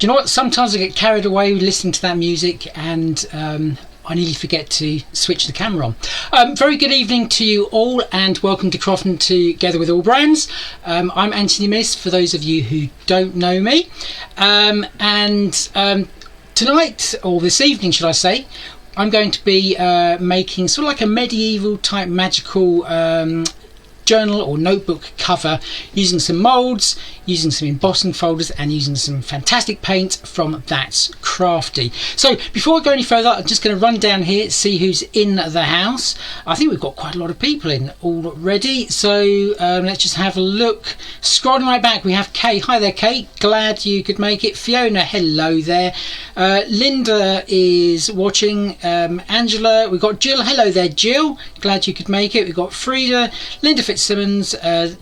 Do you know what? Sometimes I get carried away listening to that music and I nearly forget to switch the camera on. Very good evening to you all and welcome to Crafting Together with All Brands. I'm Anthony Miss, for those of you who don't know me. Tonight, or this evening should I say, I'm going to be making sort of like a medieval type magical journal or notebook cover using some moulds, using some embossing folders and using some fantastic paint from That's Crafty. So before I go any further, I'm just going to run down here, see who's in the house. I think we've got quite a lot of people in already, so let's just have a look. Scrolling right back, we have Kay. Hi there, Kay, glad you could make it. Fiona, hello there. Linda is watching. Angela, we've got Jill. Hello there, Jill, glad you could make it. We've got Frida, Linda Fitzsimmons,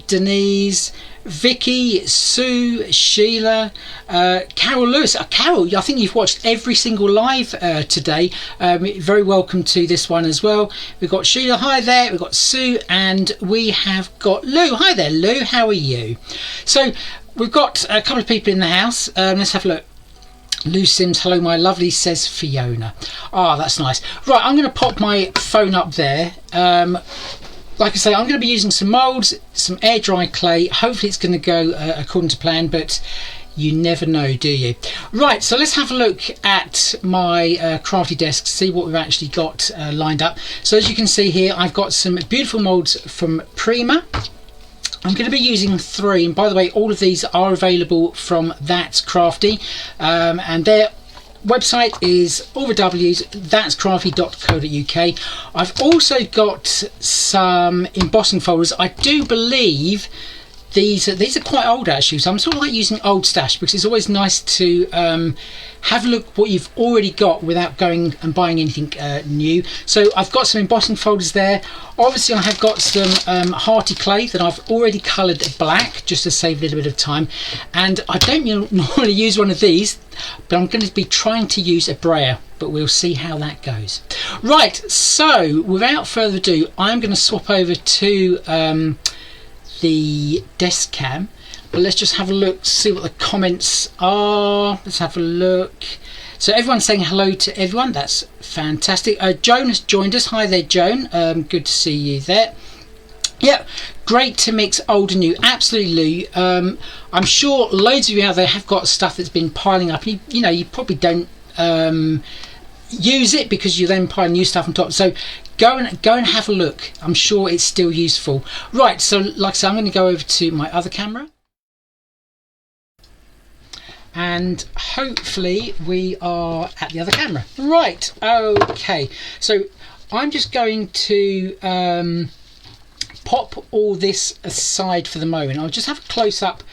Denise, Vicky, Sue, Sheila, Carol Lewis. Carol, I think you've watched every single live today. Very welcome to this one as well. We've got Sheila, hi there. We've got Sue, and we have got Lou. Hi there, Lou. How are you? So we've got a couple of people in the house. Let's have a look. Lou Sims, hello my lovely, says Fiona. Ah, that's nice. Right, I'm going to pop my phone up there. Like I say, I'm going to be using some moulds, some air dry clay. Hopefully it's going to go according to plan, but you never know, do you? Right, so let's have a look at my crafty desk, see what we've actually got lined up. So as you can see here, I've got some beautiful moulds from Prima. I'm going to be using 3, and by the way, all of these are available from That's Crafty, and their website is all the W's, that'scrafty.co.uk. I've also got some embossing folders. I do believe these are quite old actually, so I'm sort of like using old stash because it's always nice to have a look what you've already got without going and buying anything new. So I've got some embossing folders there. Obviously I have got some hearty clay that I've already coloured black just to save a little bit of time, and I don't normally use one of these, but I'm going to be trying to use a brayer, but we'll see how that goes. Right, so without further ado, I'm going to swap over to the desk cam, but let's just have a look, see what the comments are. Let's have a look. So everyone's saying hello to everyone, that's fantastic. Joan has joined us. Hi there, Joan. Good to see you there. Yeah, great to mix old and new. Absolutely, Lou. I'm sure loads of you out there have got stuff that's been piling up. You know, you probably don't use it because you then pile new stuff on top. So go and have a look. I'm sure it's still useful. Right, so like I said, I'm going to go over to my other camera, and hopefully we are at the other camera. Right, okay, so I'm just going to pop all this aside for the moment. I'll just have a close-up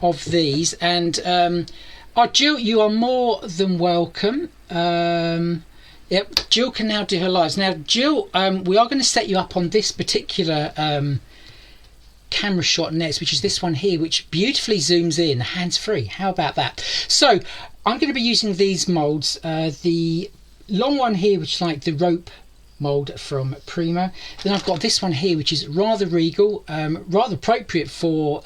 of these, and Jill, you are more than welcome. Yep, Jill can now do her lives. Now Jill, we are going to set you up on this particular camera shot next, which is this one here, which beautifully zooms in hands-free. How about that? So I'm going to be using these moulds, the long one here, which is like the rope mould from Prima. Then I've got this one here, which is rather regal, rather appropriate for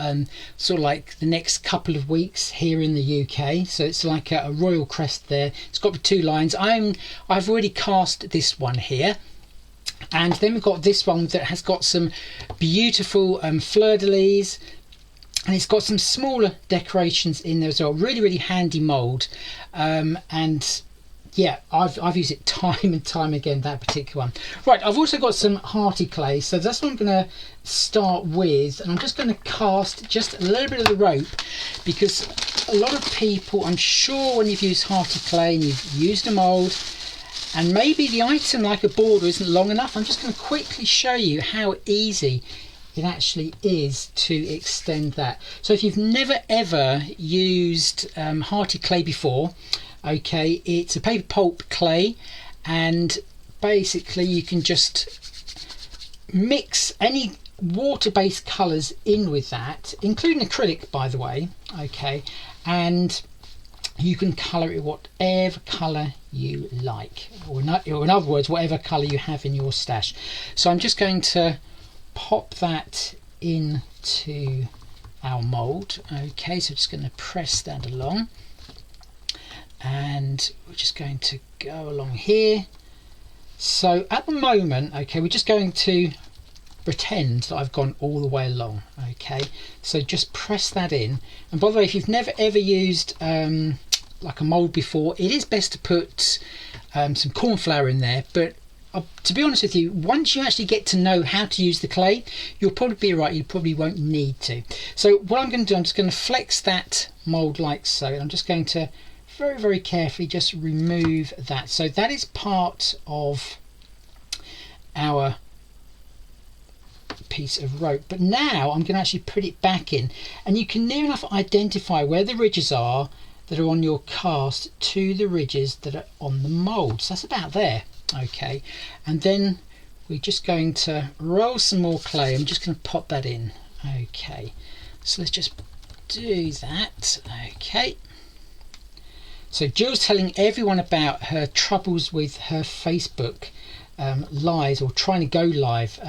sort of like the next couple of weeks here in the UK. So it's like a royal crest there. It's got the 2 lines. I've already cast this one here. And then we've got this one that has got some beautiful fleur-de-lis, and it's got some smaller decorations in there as well. Really, really handy mould. And yeah, I've used it time and time again, that particular one. Right, I've also got some hearty clay, so that's what I'm going to start with, and I'm just going to cast just a little bit of the rope, because a lot of people, I'm sure when you've used hearty clay and you've used a mould and maybe the item like a border isn't long enough, I'm just going to quickly show you how easy it actually is to extend that. So if you've never ever used hearty clay before, okay, it's a paper pulp clay, and basically you can just mix any water-based colours in with that, including acrylic by the way, okay, and you can colour it whatever colour you like, or in other words, whatever colour you have in your stash. So I'm just going to pop that into our mould. Okay, so just going to press that along. and we're just going to go along here. So at the moment, okay, we're just going to pretend that I've gone all the way along. Okay, so just press that in. And by the way, if you've never ever used like a mould before, it is best to put some corn flour in there, but to be honest with you, once you actually get to know how to use the clay, you'll probably be right, you probably won't need to. So what I'm going to do, I'm just going to flex that mould like so, and I'm just going to very, very carefully just remove that. So that is part of our piece of rope, but now I'm going to actually put it back in, and you can near enough identify where the ridges are that are on your cast to the ridges that are on the mould. So that's about there. Okay, and then we're just going to roll some more clay. I'm just going to pop that in. Okay, so let's just do that. Okay, so Jill's telling everyone about her troubles with her Facebook live, or trying to go live,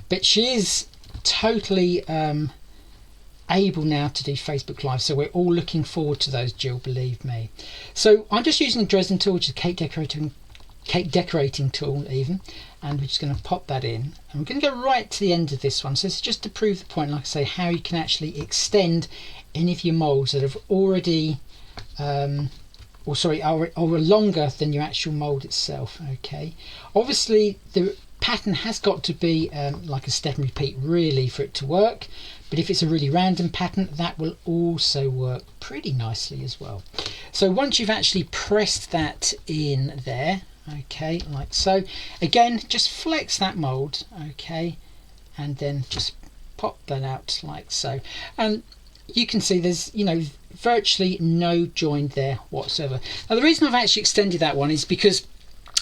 but she is totally able now to do Facebook Live, so we're all looking forward to those, Jill, believe me. So I'm just using the Dresden tool, which is a cake decorating tool even, and we're just going to pop that in, and we're going to go right to the end of this one. So this is just to prove the point, like I say, how you can actually extend any of your moulds that have already are longer than your actual mould itself. Okay, obviously the pattern has got to be like a step and repeat really for it to work, but if it's a really random pattern, that will also work pretty nicely as well. So once you've actually pressed that in there, okay, like so, again just flex that mould, okay, and then just pop that out like so, and you can see there's, you know, virtually no join there whatsoever. Now the reason I've actually extended that one is because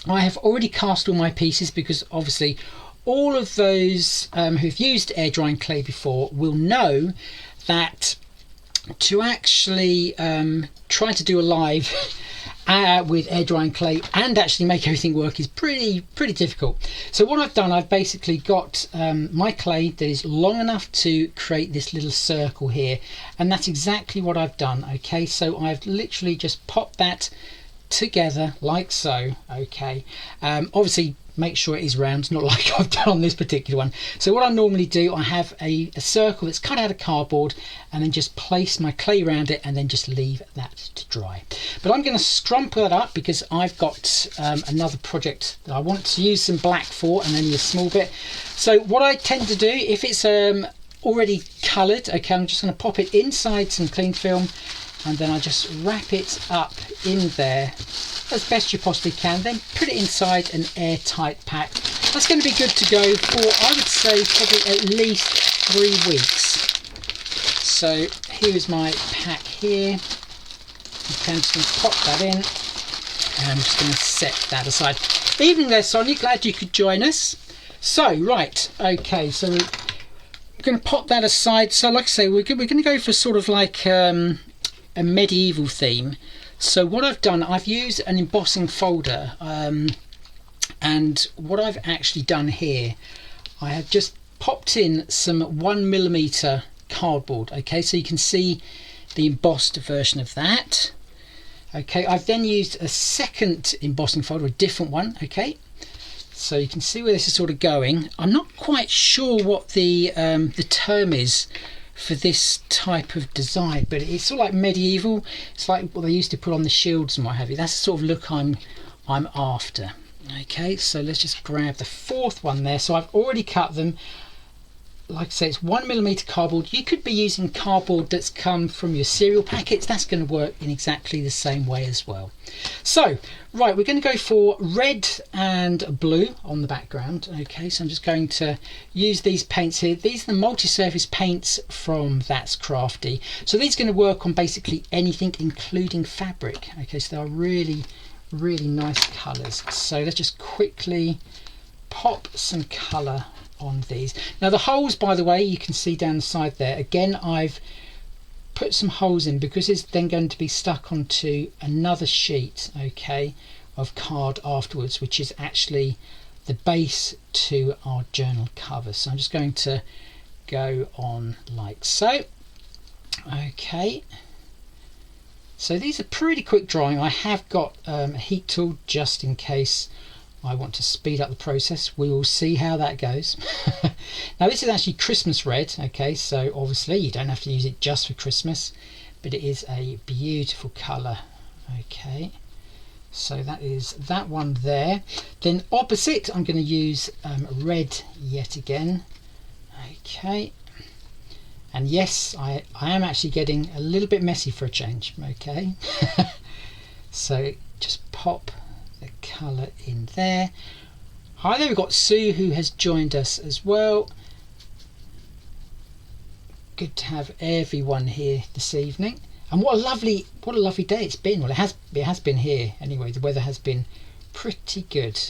I have already cast all my pieces, because obviously all of those who've used air drying clay before will know that to actually try to do a live with air drying clay and actually make everything work is pretty difficult. So what I've done, I've basically got my clay that is long enough to create this little circle here, and that's exactly what I've done. Okay, so I've literally just popped that together like so. Okay, obviously make sure it is round, not like I've done on this particular one. So what I normally do, I have a circle that's cut out of cardboard, and then just place my clay around it and then just leave that to dry. But I'm going to scrumple that up because I've got another project that I want to use some black for, and only a small bit. So what I tend to do, if it's already coloured, okay, I'm just going to pop it inside some cling film, and then I just wrap it up in there as best you possibly can, then put it inside an airtight pack. That's going to be good to go for, I would say, probably at least 3 weeks. So here's my pack here. Okay, I'm just going to pop that in, and I'm just going to set that aside. Evening there, Sonia, glad you could join us. So right, okay, so we're going to pop that aside. So like I say, we're going to go for sort of like a medieval theme. So what I've done, I've used an embossing folder, and what I've actually done here, I have just popped in some 1mm cardboard. Okay, so you can see the embossed version of that. Okay, I've then used a second embossing folder, a different one. Okay, so you can see where this is sort of going. I'm not quite sure what the term is for this type of design, but it's sort of like medieval. It's like what they used to put on the shields and what have you. That's the sort of look I'm after. Okay, so let's just grab the fourth one there. So I've already cut them. Like I say, it's 1mm cardboard. You could be using cardboard that's come from your cereal packets. That's going to work in exactly the same way as well. So right, we're going to go for red and blue on the background. Okay, so I'm just going to use these paints here. These are the multi-surface paints from That's Crafty. So these are going to work on basically anything, including fabric. Okay, so they are really nice colours. So let's just quickly pop some colour on these. Now the holes, by the way, you can see down the side there, again I've put some holes in because it's then going to be stuck onto another sheet, okay, of card afterwards, which is actually the base to our journal cover. So I'm just going to go on like so. Okay, So these are pretty quick drying. I have got a heat tool just in case I want to speed up the process. We will see how that goes. Now this is actually Christmas red, okay, so obviously you don't have to use it just for Christmas, but it is a beautiful colour. Okay, so that is that one there. Then opposite, I'm going to use red yet again. Okay, and yes, I am actually getting a little bit messy for a change. Okay, so just pop the colour in there. Hi there, we've got Sue who has joined us as well. Good to have everyone here this evening. And what a lovely day it's been. Well, it has been here anyway. The weather has been pretty good.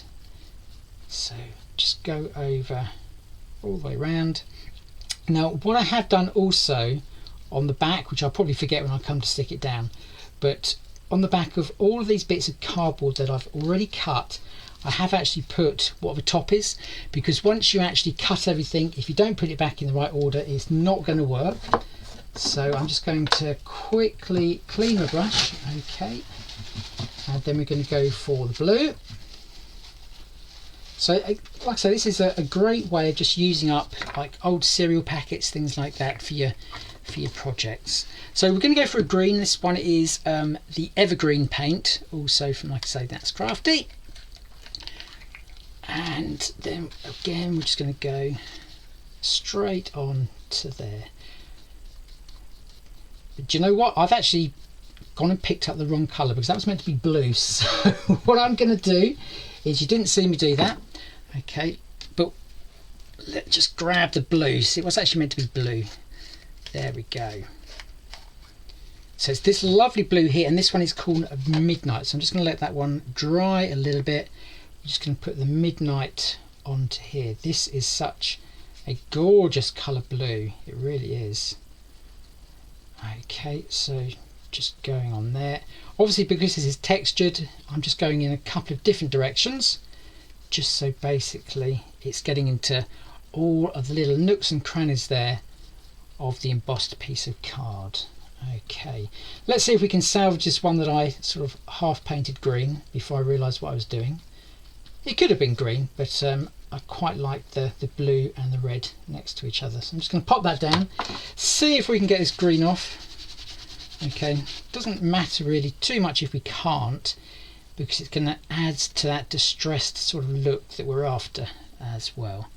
So just go over all the way around. Now what I have done also on the back, which I'll probably forget when I come to stick it down, but on the back of all of these bits of cardboard that I've already cut, I have actually put what the top is, because once you actually cut everything, if you don't put it back in the right order, it's not going to work. So I'm just going to quickly clean the brush, okay, and then we're going to go for the blue. So like I say, this is a great way of just using up like old cereal packets, things like that for your projects. So we're going to go for a green. This one is the evergreen paint, also from, like I say, That's Crafty. And then again we're just going to go straight on to there. But do you know what, I've actually gone and picked up the wrong colour, because that was meant to be blue. So what I'm going to do is, you didn't see me do that, okay, but let's just grab the blue. See, it was actually meant to be blue. There we go. So it's this lovely blue here, and this one is called Midnight. So I'm just going to let that one dry a little bit. I'm just going to put the Midnight onto here. This is such a gorgeous colour blue, it really is. Okay, so just going on there. Obviously, because this is textured, I'm just going in a couple of different directions, just so basically it's getting into all of the little nooks and crannies there of the embossed piece of card. Okay, let's see if we can salvage this one that I sort of half painted green before I realised what I was doing. It could have been green, but I quite like the blue and the red next to each other. So I'm just going to pop that down, see if we can get this green off. Okay, doesn't matter really too much if we can't, because it's going to add to that distressed sort of look that we're after as well.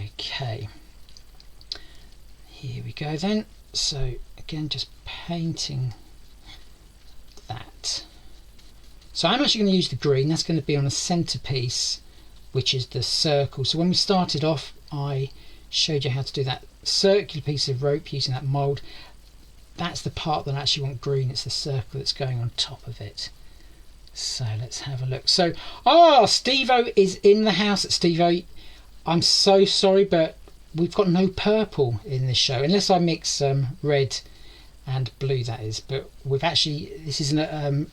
Okay, here we go then. So again, just painting that. So I'm actually going to use the green. That's going to be on a centerpiece, which is the circle. So when we started off, I showed you how to do that circular piece of rope using that mould. That's the part that I actually want green. It's the circle that's going on top of it. So let's have a look. So, Steve-O is in the house. Steve-O, I'm so sorry, but we've got no purple in this show, unless I mix red and blue, that is. But we've actually, this isn't a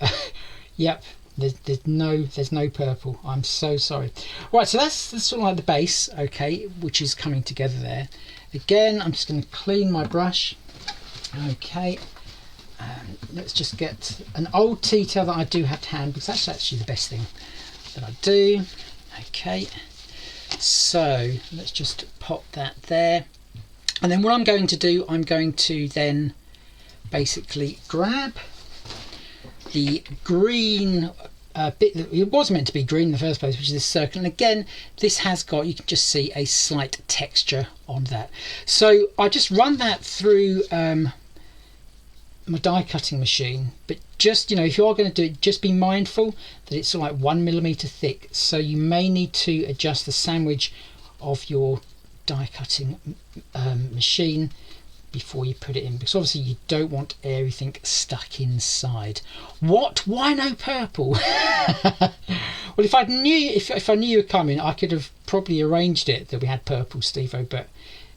yep, there's no purple. I'm so sorry. Right, so that's sort of like the base, okay, which is coming together there. Again, I'm just going to clean my brush. Okay, let's just get an old tea towel that I do have to hand, because that's actually the best thing that I do. Okay, so let's just pop that there, and then what I'm going to do, I'm going to then basically grab the green bit that it was meant to be green in the first place, which is this circle, and again this has got, you can just see a slight texture on that. So I just run that through my die cutting machine, but just, you know, if you are going to do it, just be mindful that it's sort of like 1 millimeter thick, so you may need to adjust the sandwich of your die cutting machine before you put it in, because obviously you don't want everything stuck inside. What? Why no purple? Well, if I knew you were coming, I could have probably arranged it that we had purple, Steve-O, but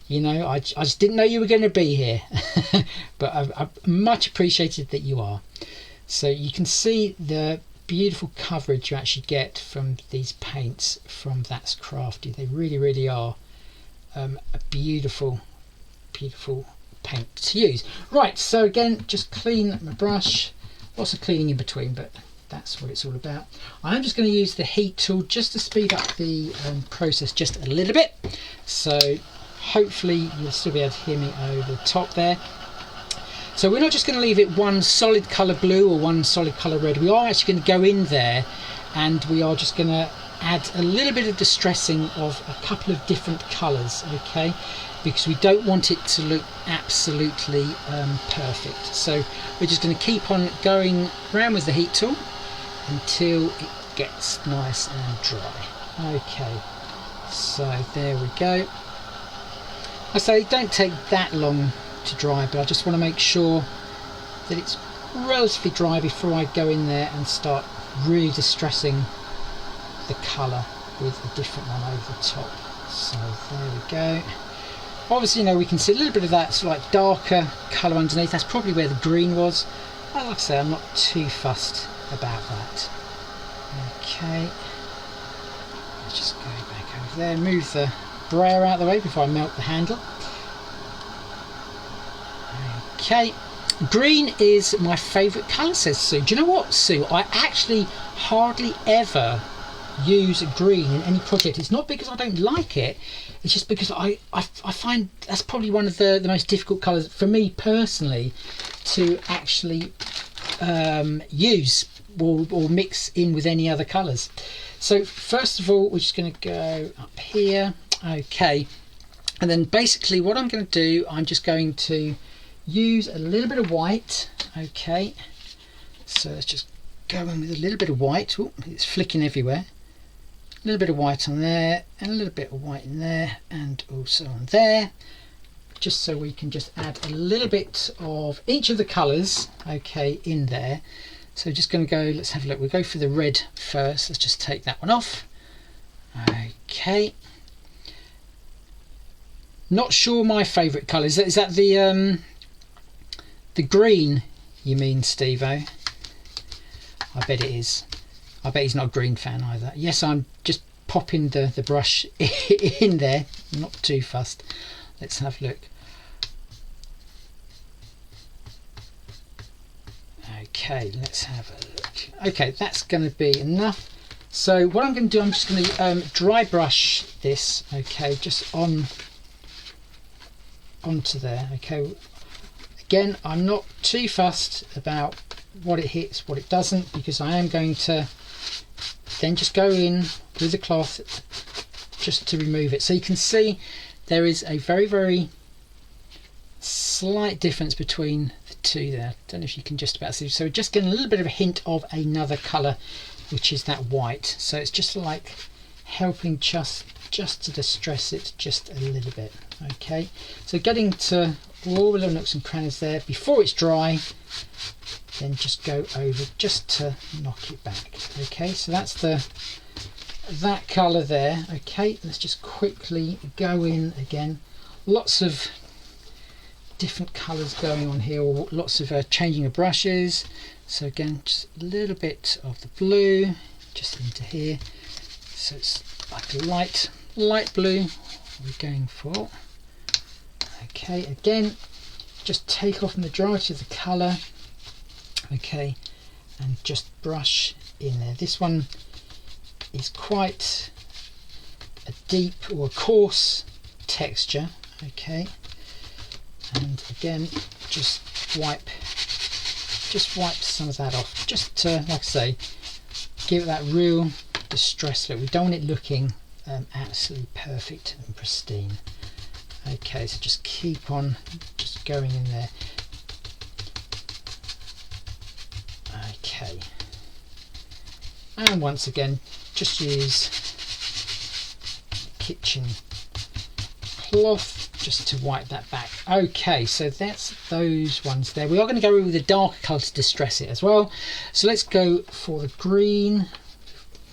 you know, I just didn't know you were going to be here. But I much appreciated that you are. So you can see the beautiful coverage you actually get from these paints from That's Crafty. They really are a beautiful paint to use. Right, so again, just clean my brush. Lots of cleaning in between, but that's what it's all about. I'm just going to use the heat tool just to speed up the process just a little bit. So hopefully you'll still be able to hear me over the top there. So we're not just going to leave it one solid colour blue or one solid colour red. We are actually going to go in there and we are just going to add a little bit of distressing of a couple of different colours, okay, because we don't want it to look absolutely perfect. So we're just going to keep on going around with the heat tool until it gets nice and dry. Okay, so there we go. I say don't take that long to dry, but I just want to make sure that it's relatively dry before I go in there and start really distressing the colour with a different one over the top. So there we go. Obviously, you know, we can see a little bit of that sort of like darker colour underneath. That's probably where the green was. Like I say, I'm not too fussed about that. Okay, let's just go back over there, move the brayer out of the way before I melt the handle. Okay, green is my favourite colour, says Sue. Do you know what, Sue? I actually hardly ever use green in any project. It's not because I don't like it, it's just because I find that's probably one of the most difficult colours for me personally to actually use or mix in with any other colours. So first of all, we're just going to go up here, okay, and then basically what I'm going to do, I'm just going to use a little bit of white, okay, so let's just go in with a little bit of white. Ooh, it's flicking everywhere. A little bit of white on there and a little bit of white in there and also on there, just so we can just add a little bit of each of the colours, okay, in there. So just going to go, let's have a look, we'll go for the red first. Let's just take that one off. Okay, not sure my favourite colour is that the green you mean, Steve-o? I bet it is. I bet he's not a green fan either. Yes, I'm just popping the brush in there, not too fussed. Let's have a look. Okay, let's have a look. Okay, that's going to be enough. So what I'm going to do, I'm just going to dry brush this, okay, just onto there, okay. Again, I'm not too fussed about what it hits, what it doesn't, because I am going to then just go in with the cloth just to remove it. So you can see there is a very, very slight difference between the two there. Don't know if you can just about see. So we're just getting a little bit of a hint of another colour, which is that white. So it's just like helping just to distress it just a little bit. Okay, so getting to all the little nooks and crannies there before it's dry, then just go over just to knock it back. Okay, so that's that colour there. Okay, let's just quickly go in again. Lots of different colours going on here, or lots of changing of brushes. So again, just a little bit of the blue just into here. So it's like a light blue we're going for. Okay, again, just take off the majority of the colour, okay, and just brush in there. This one is quite a deep or a coarse texture, okay, and again, just wipe some of that off, just to, like I say, give it that real distress look. We don't want it looking absolutely perfect and pristine. Okay, so just keep on just going in there. Okay, and once again, just use kitchen cloth just to wipe that back. Okay, so that's those ones there. We are going to go with a darker colour to distress it as well. So let's go for the green.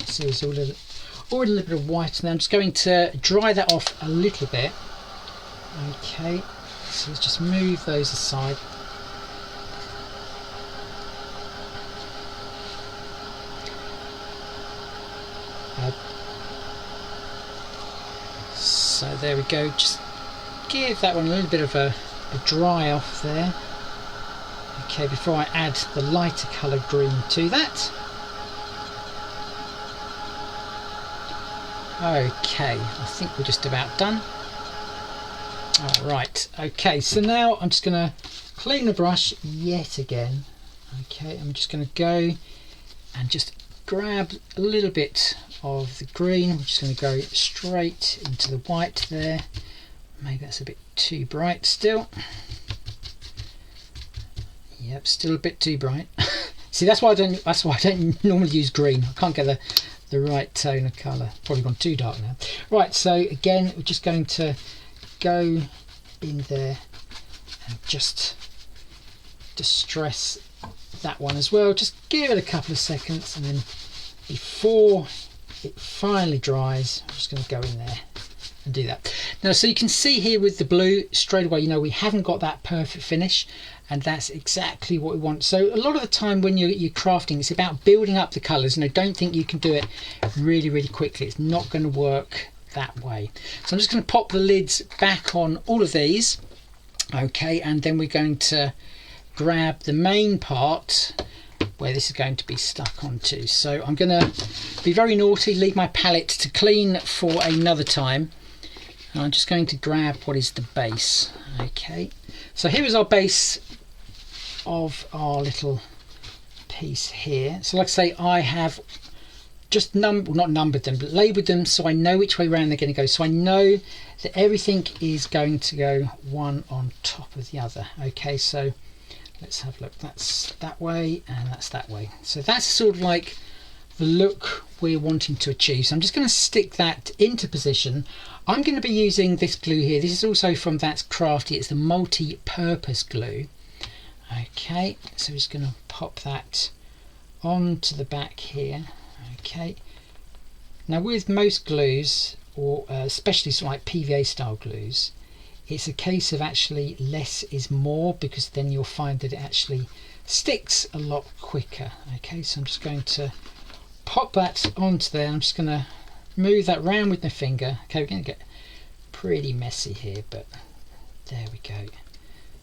So there's already a little bit of white, and I'm just going to dry that off a little bit. Okay, so let's just move those aside. So there we go, just give that one a little bit of a the dry off there. Okay, before I add the lighter colour green to that. Okay, I think we're just about done. Alright, okay, so now I'm just going to clean the brush yet again. Okay, I'm just going to go and just grab a little bit of the green. I'm just going to go straight into the white there. Maybe that's a bit too bright still. Yep, still a bit too bright. See, that's why I don't normally use green. I can't get the right tone of colour. Probably gone too dark now. Right, so again, we're just going to go in there and just distress that one as well. Just give it a couple of seconds, and then before it finally dries, I'm just going to go in there and do that. Now, so you can see here with the blue straight away, you know, we haven't got that perfect finish, and that's exactly what we want. So a lot of the time when you're crafting, it's about building up the colours, and I don't think you can do it really quickly. It's not going to work that way. So I'm just going to pop the lids back on all of these. Okay, and then we're going to grab the main part where this is going to be stuck onto. So I'm going to be very naughty, leave my palette to clean for another time. And I'm just going to grab what is the base. Okay, so here is our base of our little piece here. So like I say, I have just not numbered them, but labelled them so I know which way around they're going to go. So I know that everything is going to go one on top of the other. Okay, so let's have a look. That's that way and that's that way. So that's sort of like the look we're wanting to achieve. So I'm just going to stick that into position. I'm going to be using this glue here. This is also from That's Crafty. It's the multi-purpose glue. Okay, so we're just going to pop that onto the back here. Okay, now with most glues, or especially sort of like PVA style glues, it's a case of actually less is more, because then you'll find that it actually sticks a lot quicker. Okay, so I'm just going to pop that onto there. I'm just going to move that round with my finger. Okay, we're going to get pretty messy here, but there we go.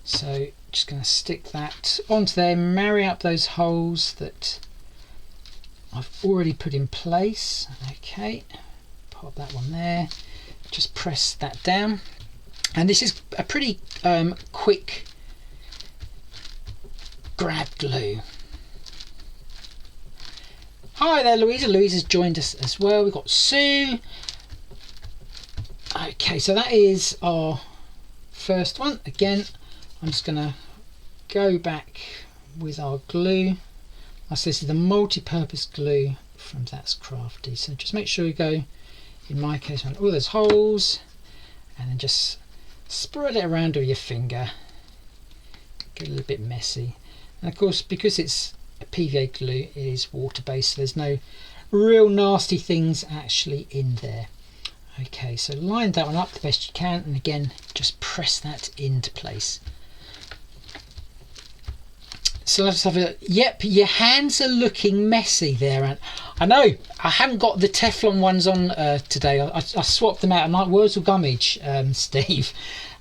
So just going to stick that onto there, marry up those holes that I've already put in place. Okay, pop that one there, just press that down, and this is a pretty quick grab glue. Hi there, Louisa. Louisa's joined us as well. We've got Sue. Okay, so that is our first one. Again, I'm just going to go back with our glue. So this is the multi-purpose glue from That's Crafty. So just make sure you go, in my case, around all those holes, and then just spread it around with your finger. Get a little bit messy. And of course, because it's a PVA glue, it is water-based, so there's no real nasty things actually in there. Okay, so line that one up the best you can, and again, just press that into place. So let's have a, yep, your hands are looking messy there, and I know I haven't got the Teflon ones on today. I swapped them out. I'm like Wurzel Gummidge, Steve.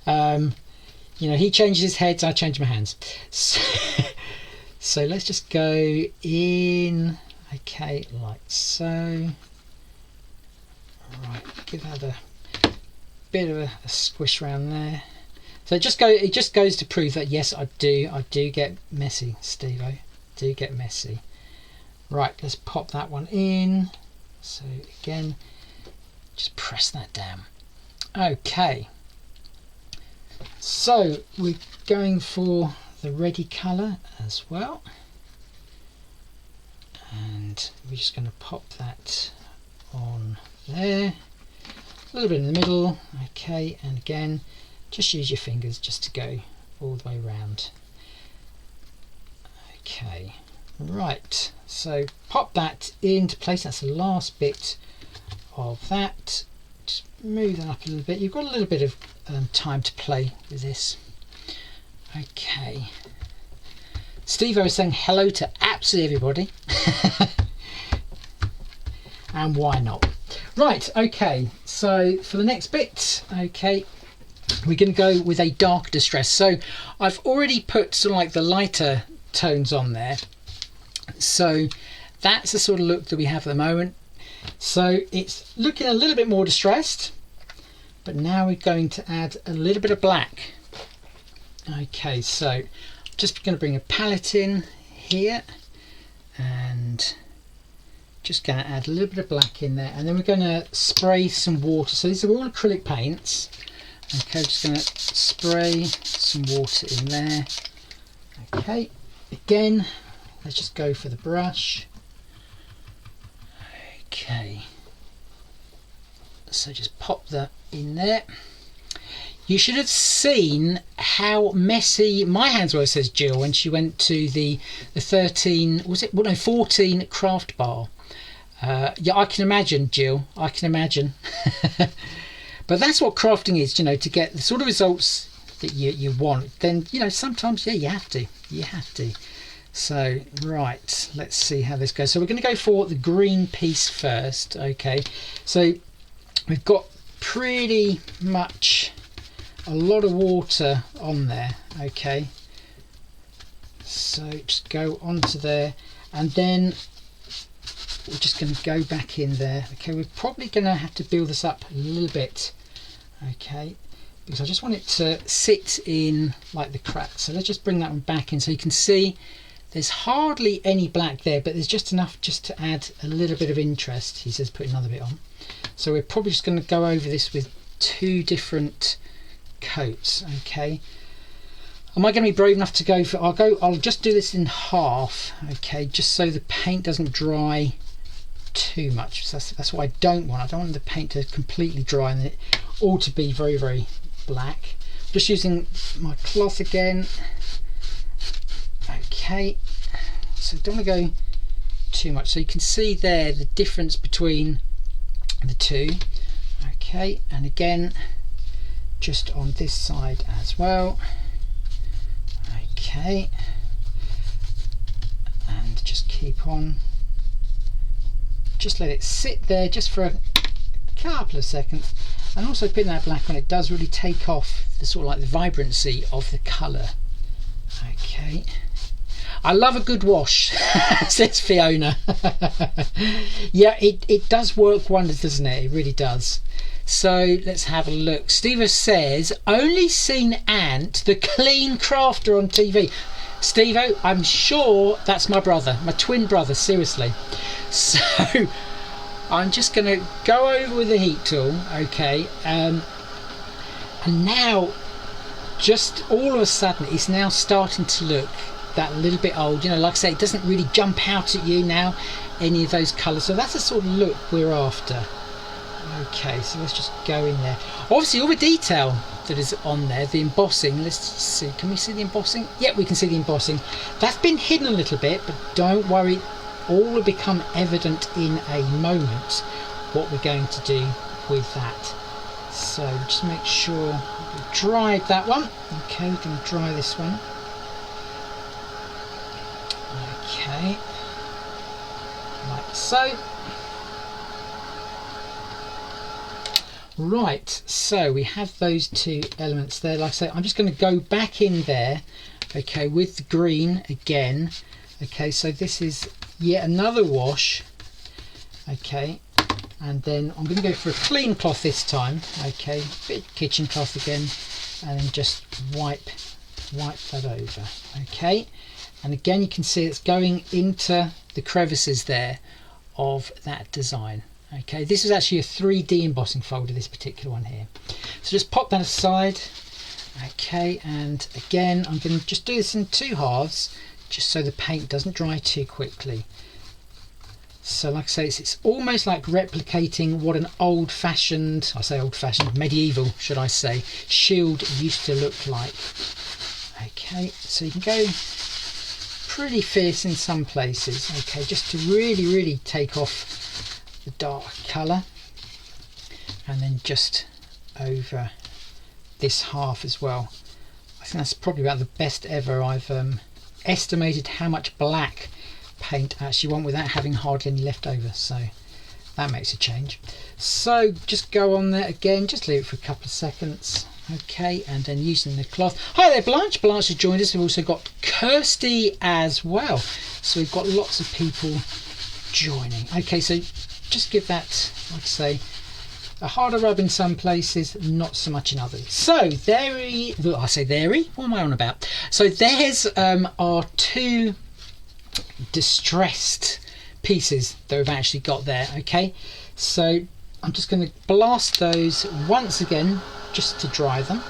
You know, he changes his heads, I change my hands. So let's just go in, okay, like so. Right, give that a bit of a squish around there. So it just goes to prove that yes, I do get messy, Steve-o. Do get messy. Right, let's pop that one in. So again, just press that down. Okay. So we're going for the ready colour as well. And we're just going to pop that on there. A little bit in the middle. Okay, and again, just use your fingers just to go all the way around. Okay, right, so pop that into place. That's the last bit of that. Just move that up a little bit. You've got a little bit of time to play with this. Okay, Steve-o is saying hello to absolutely everybody. And why not? Right, okay, so for the next bit, okay, we're going to go with a dark distress. So I've already put sort of like the lighter tones on there, so that's the sort of look that we have at the moment. So it's looking a little bit more distressed, but now we're going to add a little bit of black. Okay, so just going to bring a palette in here and just going to add a little bit of black in there, and then we're going to spray some water. So these are all acrylic paints. Okay, just going to spray some water in there. Okay, again, let's just go for the brush. Okay, so just pop that in there. You should have seen how messy my hands were, says Jill, when she went to the 13, was it, well, no, 14 craft bar. Yeah, I can imagine, Jill, I can imagine. But that's what crafting is, you know, to get the sort of results that you want. Then, you know, sometimes, yeah, you have to. So, right, let's see how this goes. So we're going to go for the green piece first. Okay, so we've got pretty much a lot of water on there. Okay, so just go onto there, and then we're just going to go back in there. Okay, we're probably going to have to build this up a little bit, okay, because I just want it to sit in like the cracks. So let's just bring that one back in, so you can see there's hardly any black there, but there's just enough just to add a little bit of interest. He says put another bit on. So we're probably just going to go over this with 2 different coats. Okay, am I going to be brave enough to go for, I'll just do this in half, okay, just so the paint doesn't dry too much. So that's what I don't want. I don't want the paint to completely dry and it all to be very, very black. Just using my cloth again. Okay, so don't want to go too much. So you can see there the difference between the two. Okay, and again, just on this side as well. Okay, and just keep on. Just let it sit there just for a couple of seconds, and also putting that black on, it does really take off the sort of like the vibrancy of the colour. Okay, I love a good wash, says Fiona. Yeah, it does work wonders, doesn't it? It really does. So let's have a look. Steve says, only seen Ant, the clean crafter, on TV. Steve-o, I'm sure that's my brother, my twin brother, seriously. So I'm just going to go over with the heat tool, okay, and now just all of a sudden it's now starting to look that little bit old, you know, like I say, it doesn't really jump out at you now, any of those colours. So that's the sort of look we're after. Okay, so let's just go in there. Obviously all the detail that is on there, the embossing, let's see, can we see the embossing? Yeah, we can see the embossing. That's been hidden a little bit, but don't worry, all will become evident in a moment what we're going to do with that. So just make sure we dried that one. Okay, we're going to dry this one. Okay, like so. Right, so we have those 2 elements there. Like I say, I'm just going to go back in there, okay, with the green again. Okay, so this is yet another wash. Okay, and then I'm going to go for a clean cloth this time. Okay, bit of kitchen cloth again, and then just wipe that over. Okay, and again you can see it's going into the crevices there of that design. Okay, this is actually a 3D embossing folder, this particular one here. So just pop that aside. Okay, and again I'm going to just do this in 2 halves, just so the paint doesn't dry too quickly. So like I say, it's almost like replicating what an old-fashioned, I say old-fashioned, medieval should I say, shield used to look like. Okay, so you can go pretty fierce in some places, okay, just to really take off the dark colour, and then just over this half as well. I think that's probably about the best ever I've estimated how much black paint I actually want without having hardly any left over, so that makes a change. So just go on there again, just leave it for a couple of seconds. Okay, and then using the cloth. Hi there, Blanche. Blanche has joined us. We've also got Kirsty as well. So we've got lots of people joining. Okay, so just give that, like I say, a harder rub in some places, not so much in others. So there, well, I say there. What am I on about? So there's our two distressed pieces that we've actually got there. Okay, so I'm just going to blast those once again just to dry them.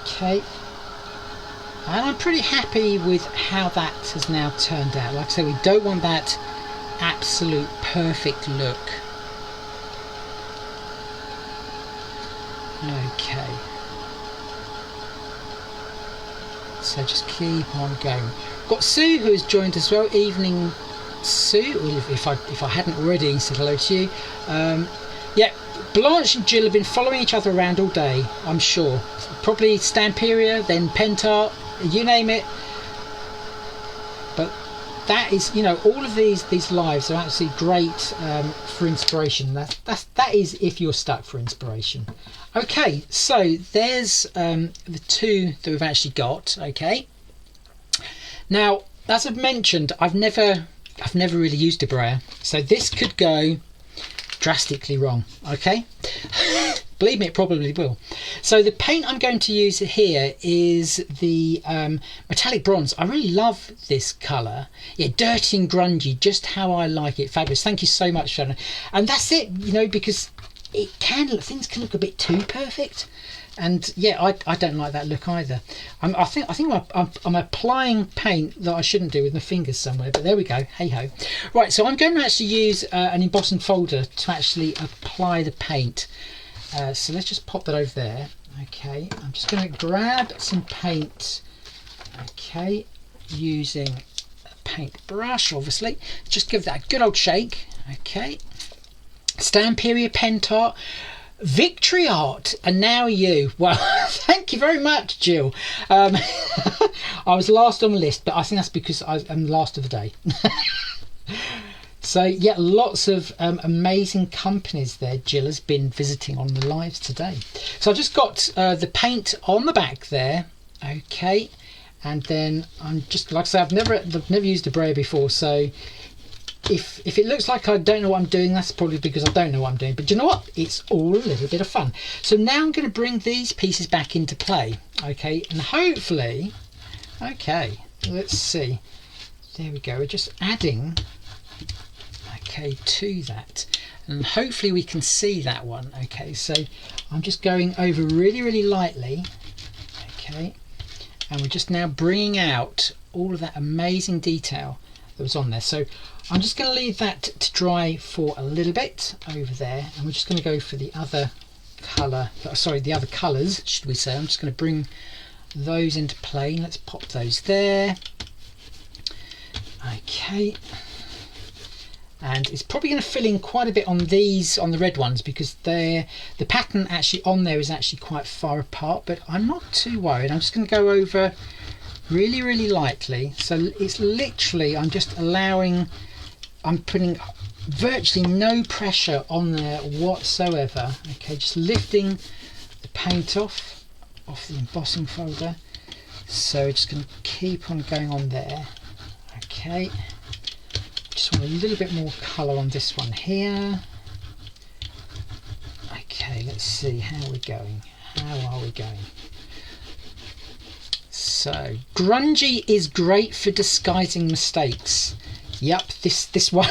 Okay, and I'm pretty happy with how that has now turned out. Like I say, we don't want that absolute perfect look. Okay, so just keep on going. Got Sue who has joined as well. Evening, Sue. If I hadn't already said hello to you. Yeah, Blanche and Jill have been following each other around all day, I'm sure. Probably Stamperia, then Pentart, you name it. But that is, you know, all of these lives are actually great for inspiration. That is if you're stuck for inspiration. Okay, so there's the two that we've actually got. Okay. Now, as I've mentioned, I've never really used a brayer, so this could go drastically wrong. Okay. Believe me, it probably will. So the paint I'm going to use here is the metallic bronze. I really love this colour. Yeah, dirty and grungy, just how I like it. Fabulous. Thank you so much, Shannon. And that's it, you know, because it can look, things can look a bit too perfect. And yeah, I don't like that look either. I think I'm applying paint that I shouldn't do with my fingers somewhere, but there we go. Hey ho. Right, so I'm going to actually use an embossing folder to actually apply the paint. So let's just pop that over there. Okay, I'm just going to grab some paint. Okay, using a paintbrush, obviously. Just give that a good old shake. Okay, Stamperia, Pentart, Victory Art, and now you. Well, thank you very much, Jill. I was last on the list, but I think that's because I'm last of the day. So yeah, lots of amazing companies there Jill has been visiting on the lives today. So I've just got the paint on the back there. Okay, and then I'm just, like I say, I've never used a brayer before, so if it looks like I don't know what I'm doing, that's probably because I don't know what I'm doing. But you know what? It's all a little bit of fun. So now I'm going to bring these pieces back into play. Okay, and hopefully, okay, let's see. There we go. We're just adding, okay, to that, and hopefully we can see that one. Okay, so I'm just going over really, really lightly. Okay, and we're just now bringing out all of that amazing detail that was on there. So I'm just going to leave that to dry for a little bit over there, and we're just going to go for the other colour, sorry, the other colours, should we say. I'm just going to bring those into play. Let's pop those there. Okay, and it's probably going to fill in quite a bit on these, on the red ones, because the pattern actually on there is actually quite far apart, but I'm not too worried. I'm just going to go over really, really lightly. So it's literally, I'm just allowing, I'm putting virtually no pressure on there whatsoever. Okay, just lifting the paint off the embossing folder. So just going to keep on going on there. Okay, just want a little bit more colour on this one here. Okay, let's see, how are we going? How are we going? So, grungy is great for disguising mistakes. Yep, this one,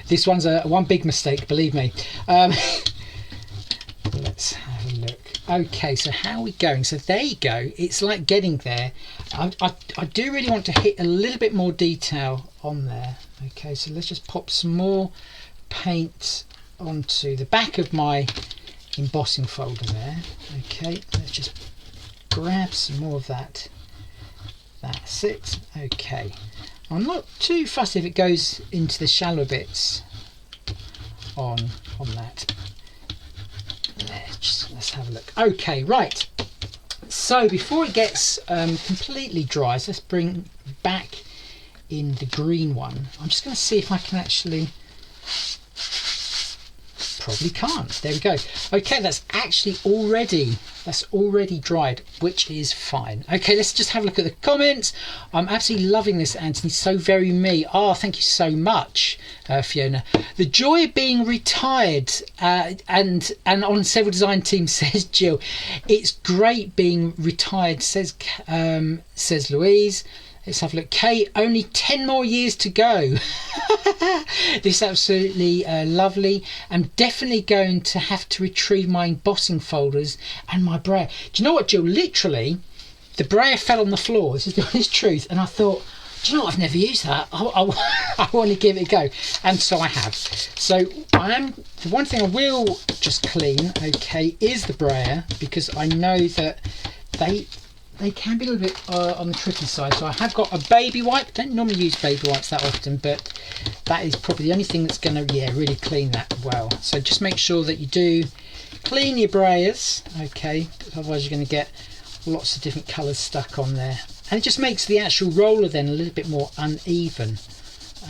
this one's one big mistake, believe me. Let's have a look. Okay, so how are we going? So there you go. It's like getting there. I do really want to hit a little bit more detail on there. Okay, so let's just pop some more paint onto the back of my embossing folder there. Okay, let's just grab some more of that. That's it. Okay, I'm not too fussed if it goes into the shallow bits on that. Let's have a look. Okay, right, so before it gets completely dry, so let's bring back in the green one. I'm just going to see if I can actually probably can't. There we go. Okay, that's already dried, which is fine. Okay, let's just have a look at the comments. I'm absolutely loving this, Anthony. So very me. Oh, thank you so much, Fiona. The joy of being retired, and on several design teams, says Jill. It's great being retired, says Louise. Let's have a look. Kate, only 10 more years to go. This is absolutely lovely. I'm definitely going to have to retrieve my embossing folders and my brayer. Do you know what, Jill? Literally, the brayer fell on the floor. This is the honest truth. And I thought, do you know what? I've never used that. I want to give it a go. And so I have. So the one thing I will just clean, okay, is the brayer, because I know that they can be a little bit on the tricky side. So I have got a baby wipe. Don't normally use baby wipes that often, but that is probably the only thing that's going to really clean that well. So just make sure that you do clean your brayers, okay, otherwise you're going to get lots of different colours stuck on there, and it just makes the actual roller then a little bit more uneven.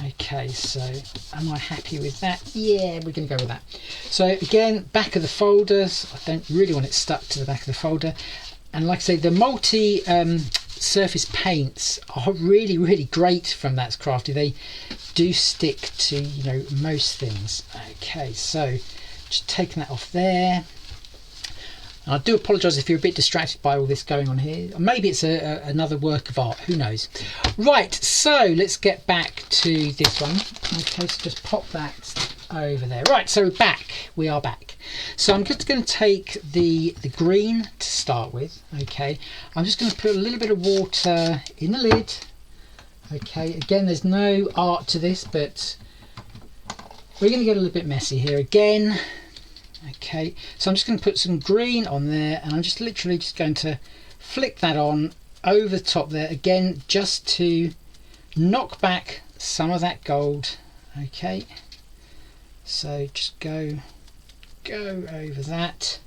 Okay, so am I happy with that? Yeah, we're going to go with that. So again, back of the folders, I don't really want it stuck to the back of the folder. And like I say, the multi surface paints are really great from That's Crafty. They do stick to, you know, most things. Okay, so just taking that off there. And I do apologise if you're a bit distracted by all this going on here. Maybe it's another work of art, who knows. Right, so let's get back to this one. Okay, so just pop that over there. Right, so we are back. So I'm just going to take the green to start with. Okay, I'm just going to put a little bit of water in the lid. Okay, again, there's no art to this, but we're going to get a little bit messy here again. Okay, so I'm just going to put some green on there, and I'm just literally just going to flick that on over the top there again, just to knock back some of that gold. Okay, so just go over that.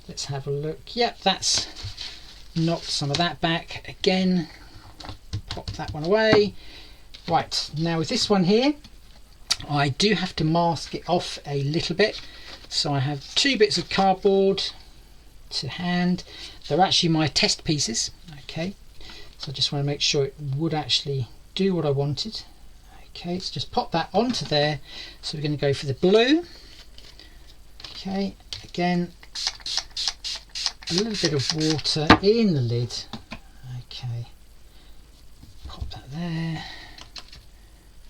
Let's have a look. Yep, that's knocked some of that back again. Pop that one away. Right, now with this one here, I do have to mask it off a little bit. So I have 2 bits of cardboard to hand. They're actually my test pieces. Okay, so I just want to make sure it would actually do what I wanted. Okay, so just pop that onto there. So we're going to go for the blue. Okay, again, a little bit of water in the lid. Okay, pop that there.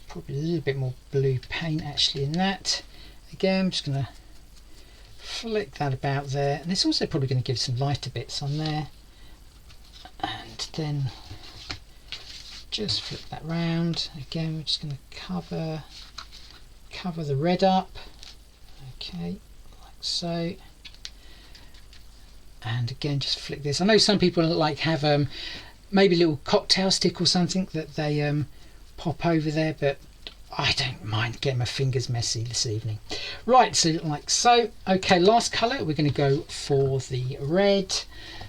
Probably a little bit more blue paint actually in that. Again, I'm just going to flick that about there, and it's also probably going to give some lighter bits on there, and then just flip that round. Again, we're just going to cover the red up. Okay, like so, and again just flick this. I know some people like have maybe a little cocktail stick or something that they pop over there, but I don't mind getting my fingers messy this evening. Right, so like so. Okay, last colour, we're going to go for the red.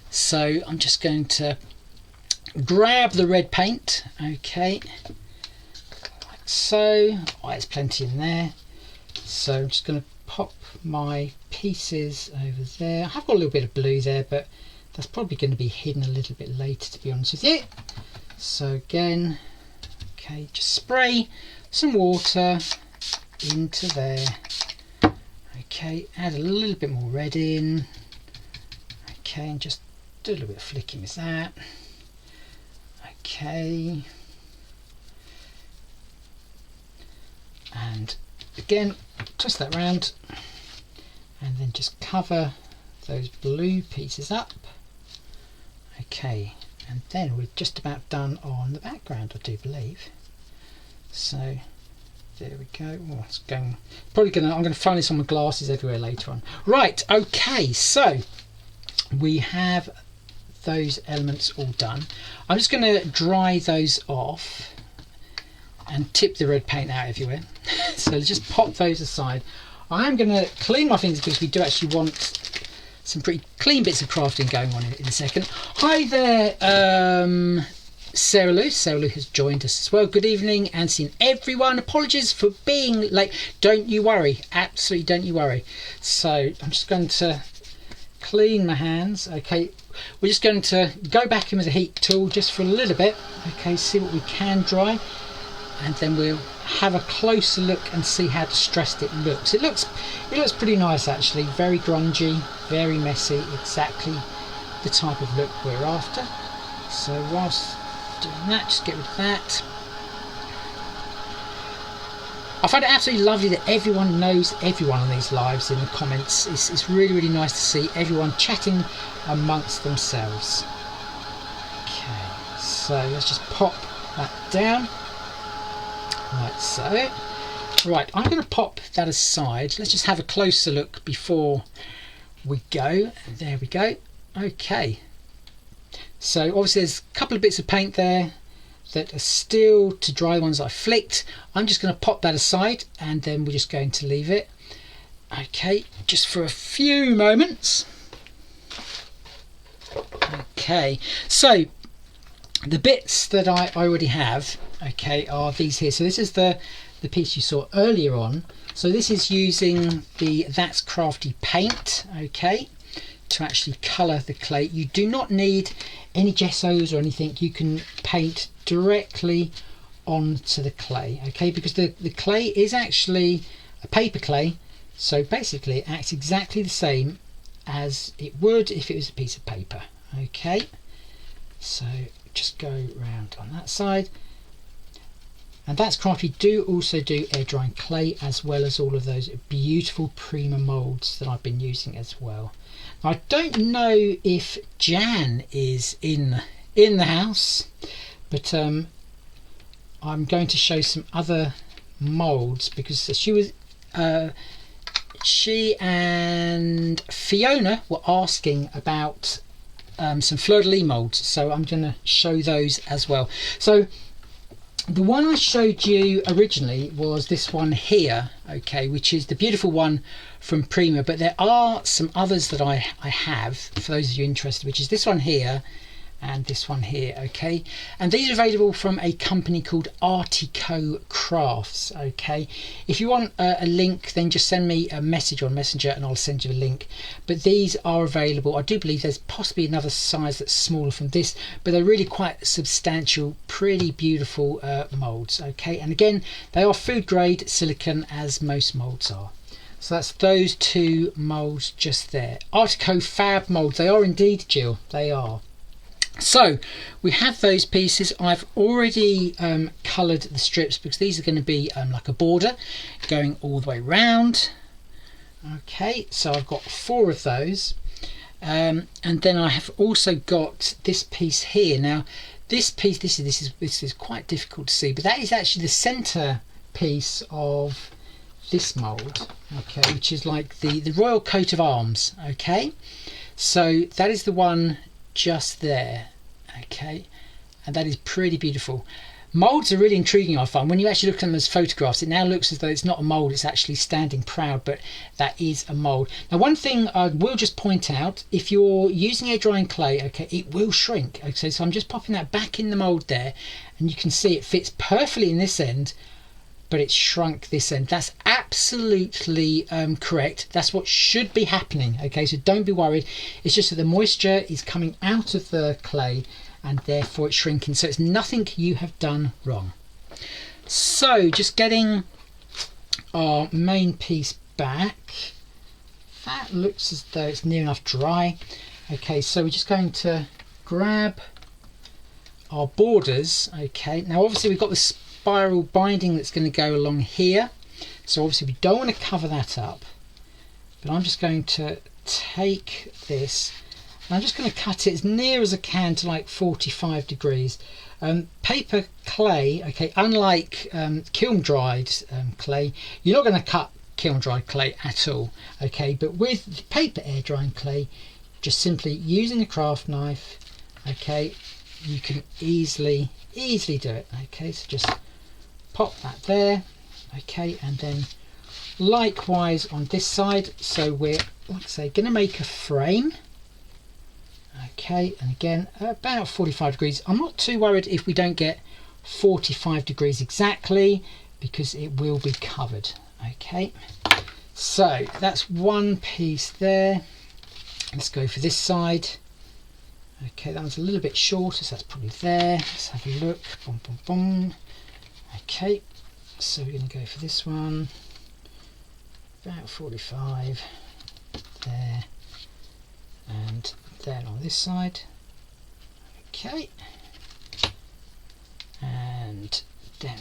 So I'm just going to grab the red paint. Okay, like so. Oh, there's plenty in there. So I'm just going to pop my pieces over there. I have got a little bit of blue there, but that's probably going to be hidden a little bit later, to be honest with you. So again, okay, just spray some water into there. Okay, add a little bit more red in. Okay, and just do a little bit of flicking with that. Okay, and again twist that round, and then just cover those blue pieces up. Okay, and then we're just about done on the background, I do believe. So there we go. Oh, it's going. I'm going to find this on my glasses everywhere later on. Right. Okay. So we have those elements all done. I'm just going to dry those off and tip the red paint out everywhere. So just pop those aside. I am going to clean my fingers because we do actually want some pretty clean bits of crafting going on in a second. Hi there, Sarah Lou has joined us as well. Good evening, and seeing everyone. Apologies for being late. Don't you worry, absolutely don't you worry. So I'm just going to clean my hands. Okay, we're just going to go back in with the heat tool just for a little bit. Okay, see what we can dry, and then we'll have a closer look and see how distressed it looks. It looks pretty nice actually. Very grungy, very messy. Exactly the type of look we're after. So whilst doing that, just get rid of that. I find it absolutely lovely that everyone knows everyone on these lives in the comments. It's really, really nice to see everyone chatting amongst themselves. Okay, so let's just pop that down. Like so. Right, I'm going to pop that aside. Let's just have a closer look before we go. There we go. Okay. So obviously there's a couple of bits of paint there that are still to dry, the ones I flicked. I'm just going to pop that aside, and then we're just going to leave it. Okay, just for a few moments. Okay, so the bits that I already have, okay, are these here. So this is the piece you saw earlier on. So this is using the That's Crafty paint, okay, to actually colour the clay. You do not need any gessos or anything. You can paint directly onto the clay, okay, because the clay is actually a paper clay, so basically it acts exactly the same as it would if it was a piece of paper. Okay, so just go round on that side. And That's Crafty do also do air drying clay, as well as all of those beautiful Prima moulds that I've been using as well. I don't know if Jan is in the house, but I'm going to show some other moulds, because she and Fiona were asking about some fleur-de-lis moulds, so I'm going to show those as well. So the one I showed you originally was this one here, okay, which is the beautiful one from Prima, but there are some others that I have, for those of you interested, which is this one here and this one here, okay, and these are available from a company called Artico Crafts, okay. If you want a link, then just send me a message on Messenger and I'll send you a link, but these are available. I do believe there's possibly another size that's smaller from this, but they're really quite substantial, pretty beautiful moulds, okay, and again they are food grade silicone, as most moulds are. So that's those two moulds just there. Artico Fab moulds, they are indeed, Jill, they are. So we have those pieces. I've already coloured the strips, because these are going to be like a border going all the way round. Okay, so I've got 4 of those, and then I have also got this piece here. Now this piece, this is quite difficult to see, but that is actually the centre piece of this mould, okay, which is like the royal coat of arms, okay, so that is the one just there, okay, and that is pretty beautiful. Moulds are really intriguing, I find. When you actually look at them as photographs, it now looks as though it's not a mould, it's actually standing proud, but that is a mould. Now one thing I will just point out, if you're using air drying clay, okay, it will shrink, okay, so I'm just popping that back in the mould there, and you can see it fits perfectly in this end, but it's shrunk this end. That's absolutely correct. That's what should be happening, okay, so don't be worried. It's just that the moisture is coming out of the clay and therefore it's shrinking, so it's nothing you have done wrong. So just getting our main piece back, that looks as though it's near enough dry. Okay, so we're just going to grab our borders, okay. Now obviously we've got the spiral binding that's going to go along here, so obviously we don't want to cover that up, but I'm just going to take this and I'm just going to cut it as near as I can to like 45 degrees. Paper clay, okay, unlike kiln dried clay, you're not going to cut kiln dried clay at all, okay, but with the paper air drying clay, just simply using a craft knife, okay, you can easily do it, okay. So just pop that there, okay, and then likewise on this side. So we're, like I say, going to make a frame, Okay, and again about 45 degrees. I'm not too worried if we don't get 45 degrees exactly, because it will be covered. Okay, so that's one piece there. Let's go for this side. Okay, that one's a little bit shorter, so that's probably there. Let's have a look. Boom, boom, boom. Okay, so we're going to go for this one. About 45 there, and then on this side. Okay, and then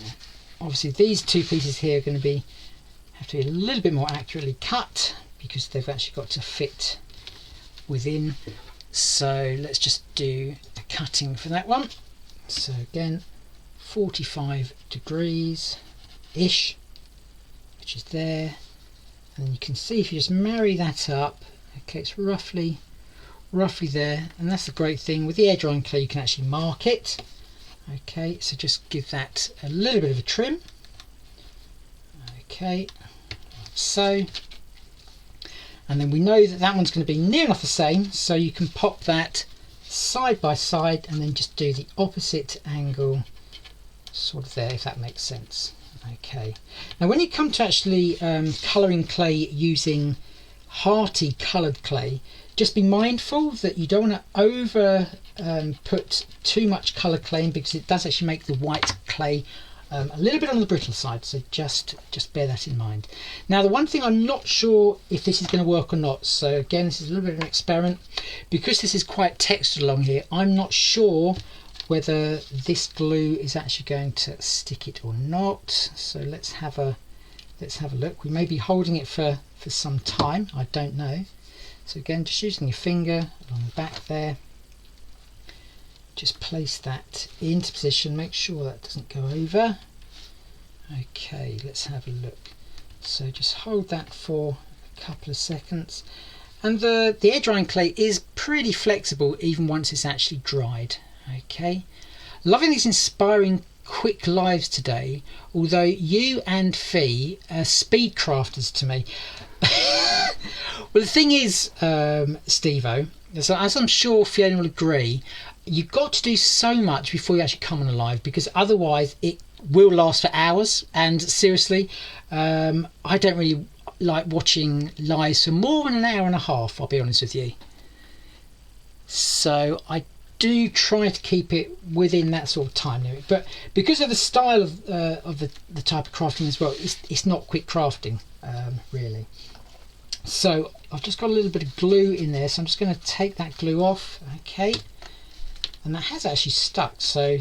obviously these two pieces here are going to have to be a little bit more accurately cut, because they've actually got to fit within. So let's just do the cutting for that one. So again, 45 degrees ish, which is there, and you can see if you just marry that up, okay, it's roughly there. And that's the great thing with the air drying clay, you can actually mark it. Okay, so just give that a little bit of a trim. Okay, like so, and then we know that that one's going to be near enough the same, so you can pop that side by side and then just do the opposite angle sort of there, if that makes sense. Okay, now when you come to actually colouring clay using hearty coloured clay, just be mindful that you don't want to over put too much coloured clay in, because it does actually make the white clay a little bit on the brittle side, so just bear that in mind. Now the one thing I'm not sure if this is going to work or not, so again this is a little bit of an experiment, because this is quite textured along here. I'm not sure whether this glue is actually going to stick it or not, so let's have a look. We may be holding it for some time, I don't know. So again, just using your finger along the back there, just place that into position, make sure that doesn't go over. Okay, let's have a look. So just hold that for a couple of seconds, and the air drying clay is pretty flexible even once it's actually dried. Okay, loving these inspiring quick lives today, although you and Fee are speed crafters to me. Well, the thing is, Steve-O, so as I'm sure Fiona will agree, you've got to do so much before you actually come on a live, because otherwise it will last for hours. And seriously, I don't really like watching lives for more than an hour and a half, I'll be honest with you. So I do try to keep it within that sort of time limit, but because of the style of the type of crafting as well, it's not quick crafting really. So I've just got a little bit of glue in there, so I'm just going to take that glue off. Okay, and that has actually stuck, so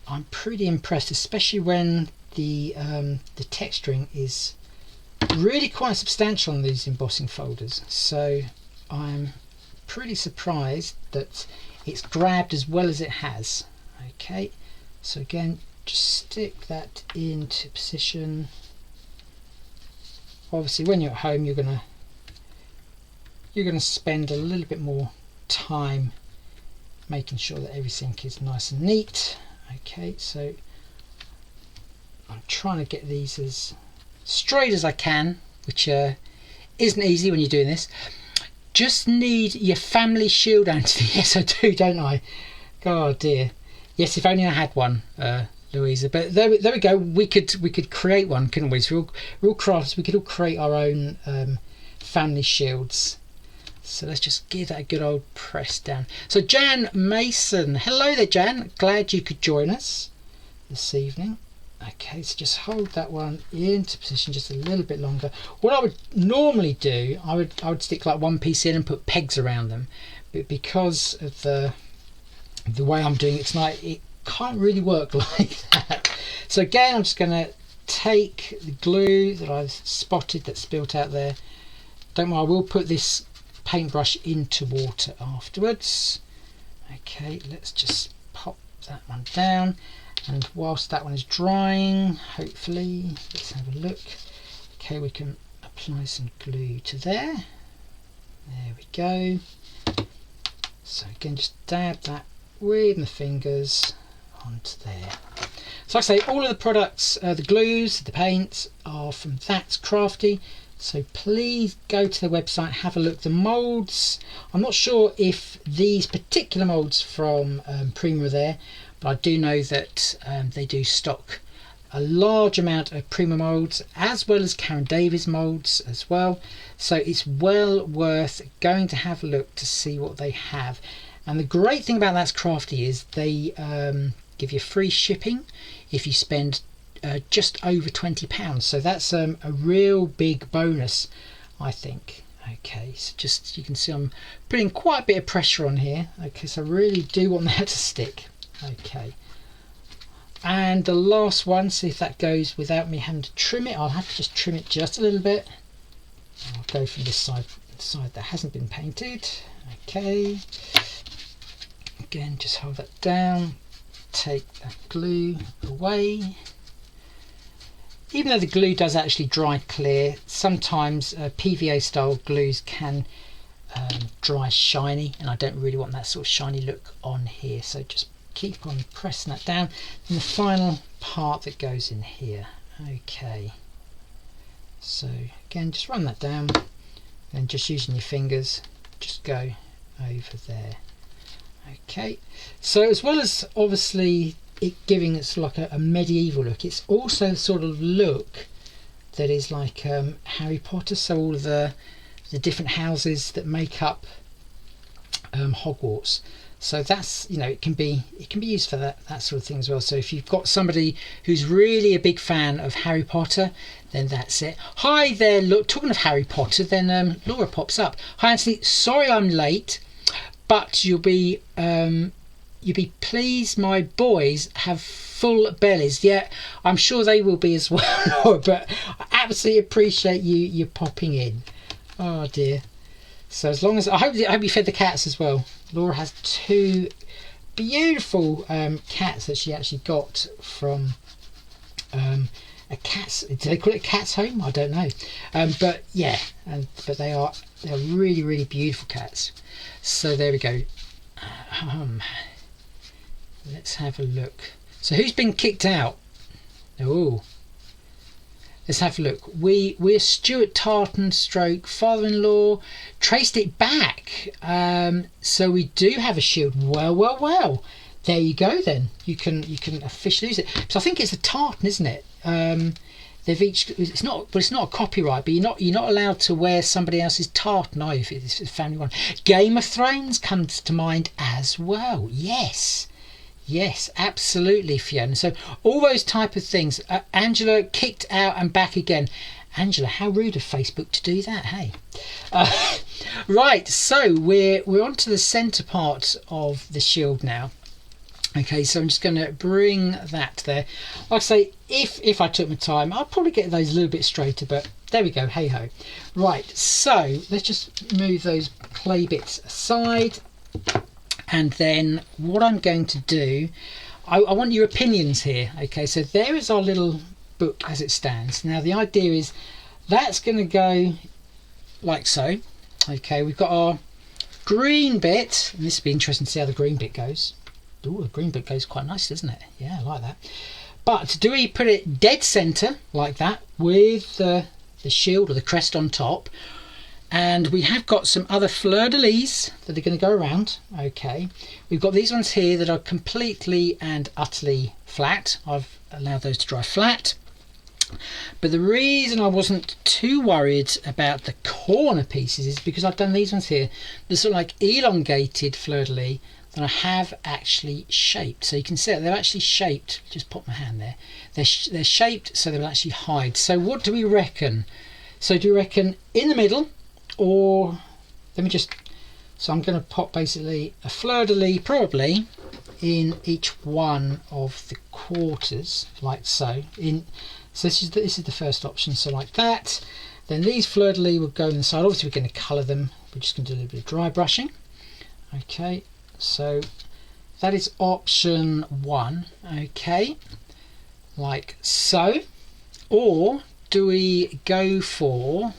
I'm pretty impressed, especially when the texturing is really quite substantial on these embossing folders. So I'm pretty surprised that it's grabbed as well as it has. Okay, so again, just stick that into position. Obviously when you're at home, you're gonna spend a little bit more time making sure that everything is nice and neat. Okay, so I'm trying to get these as straight as I can, which isn't easy when you're doing this. Just need your family shield, Anthony. Yes, I do, don't I? God dear. Yes, if only I had one, Louisa. But there we go. We could create one, couldn't we? So we're all crafters. We could all create our own family shields. So let's just give that a good old press down. So Jan Mason, hello there, Jan. Glad you could join us this evening. Okay, so just hold that one into position just a little bit longer. What I would normally do, I would stick like one piece in and put pegs around them, but because of the way I'm doing it tonight, it can't really work like that. So again, I'm just going to take the glue that I've spotted that's spilt out there. Don't worry, I will put this paintbrush into water afterwards. Okay, let's just pop that one down. And whilst that one is drying, hopefully, let's have a look. Okay, we can apply some glue to there. There we go. So again, just dab that with my fingers onto there. So like I say, all of the products, the glues, the paints, are from That's Crafty. So please go to the website, have a look. The moulds, I'm not sure if these particular moulds from Prima are there, but I do know that they do stock a large amount of Prima moulds as well as Karen Davies moulds as well. So it's well worth going to have a look to see what they have. And the great thing about That's Crafty is they give you free shipping if you spend just over £20. So that's a real big bonus, I think. Okay, so just you can see I'm putting quite a bit of pressure on here. Okay, so I really do want that to stick. Okay, and the last one, see if that goes without me having to trim it. I'll have to just trim it just a little bit. I'll go from this side, the side that hasn't been painted. Okay, again, just hold that down, take that glue away. Even though the glue does actually dry clear, sometimes PVA style glues can dry shiny, and I don't really want that sort of shiny look on here, so just keep on pressing that down. And the final part that goes in here. Okay, so again, just run that down, and just using your fingers, just go over there. Okay, so as well as obviously it giving it sort of like a medieval look, it's also sort of look that is like Harry Potter, so all of the different houses that make up Hogwarts. So that's, you know, it can be used for that sort of thing as well. So if you've got somebody who's really a big fan of Harry Potter, then that's it. Hi there, look, talking of Harry Potter, then Laura pops up. Hi Anthony, sorry I'm late, but you'll be pleased my boys have full bellies. Yeah, I'm sure they will be as well. But I absolutely appreciate you popping in. Oh dear. So as long as I hope you fed the cats as well. Laura has two beautiful cats that she actually got from a cat's. Do they call it a cat's home? I don't know. But yeah, but they're really beautiful cats. So there we go. Let's have a look. So who's been kicked out? Oh, let's have a look. We're Stuart Tartan stroke father-in-law traced it back. So we do have a shield. Well. There you go. Then you can officially use it. So I think it's a tartan, isn't it? They've each. It's not a copyright, but you're not allowed to wear somebody else's tartan, are you? If it's a family one. Game of Thrones comes to mind as well. Yes, absolutely, Fiona. So all those type of things. Angela kicked out and back again. Angela, how rude of Facebook to do that, hey? Right, so we're on to the centre part of the shield now. Okay, so I'm just going to bring that there. Like I say, if I took my time, I'll probably get those a little bit straighter, but there we go, hey ho. Right, so let's just move those clay bits aside. And then what I'm going to do, I want your opinions here. Okay, so there is our little book as it stands. Now the idea is that's going to go like so. Okay, we've got our green bit, and this will be interesting to see how the green bit goes. Ooh, the green bit goes quite nice, doesn't it? Yeah, I like that. But do we put it dead centre like that with the shield or the crest on top? And we have got some other fleur-de-lis that are going to go around. Okay, we've got these ones here that are completely and utterly flat. I've allowed those to dry flat. But the reason I wasn't too worried about the corner pieces is because I've done these ones here. They're sort of like elongated fleur-de-lis that I have actually shaped. So you can see they're actually shaped. Just pop my hand there. They're shaped so they'll actually hide. So what do we reckon? So do you reckon in the middle? Or let me just, so I'm going to pop basically a fleur-de-lis probably in each one of the quarters like so. So this is the first option, so like that. Then these fleur-de-lis will go inside. Obviously we're going to colour them. We're just going to do a little bit of dry brushing. Okay, so that is option one. Okay, like so. Or do we go for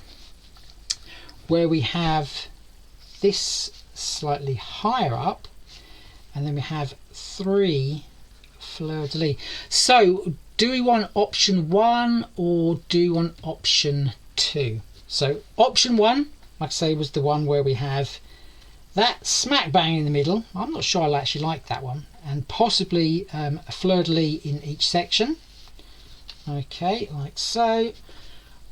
where we have this slightly higher up, and then we have 3 fleur-de-lis. So do we want option 1 or do we want option 2? So option 1, like I say, was the one where we have that smack bang in the middle. I'm not sure I actually like that one, and possibly a fleur-de-lis in each section. Okay, like so.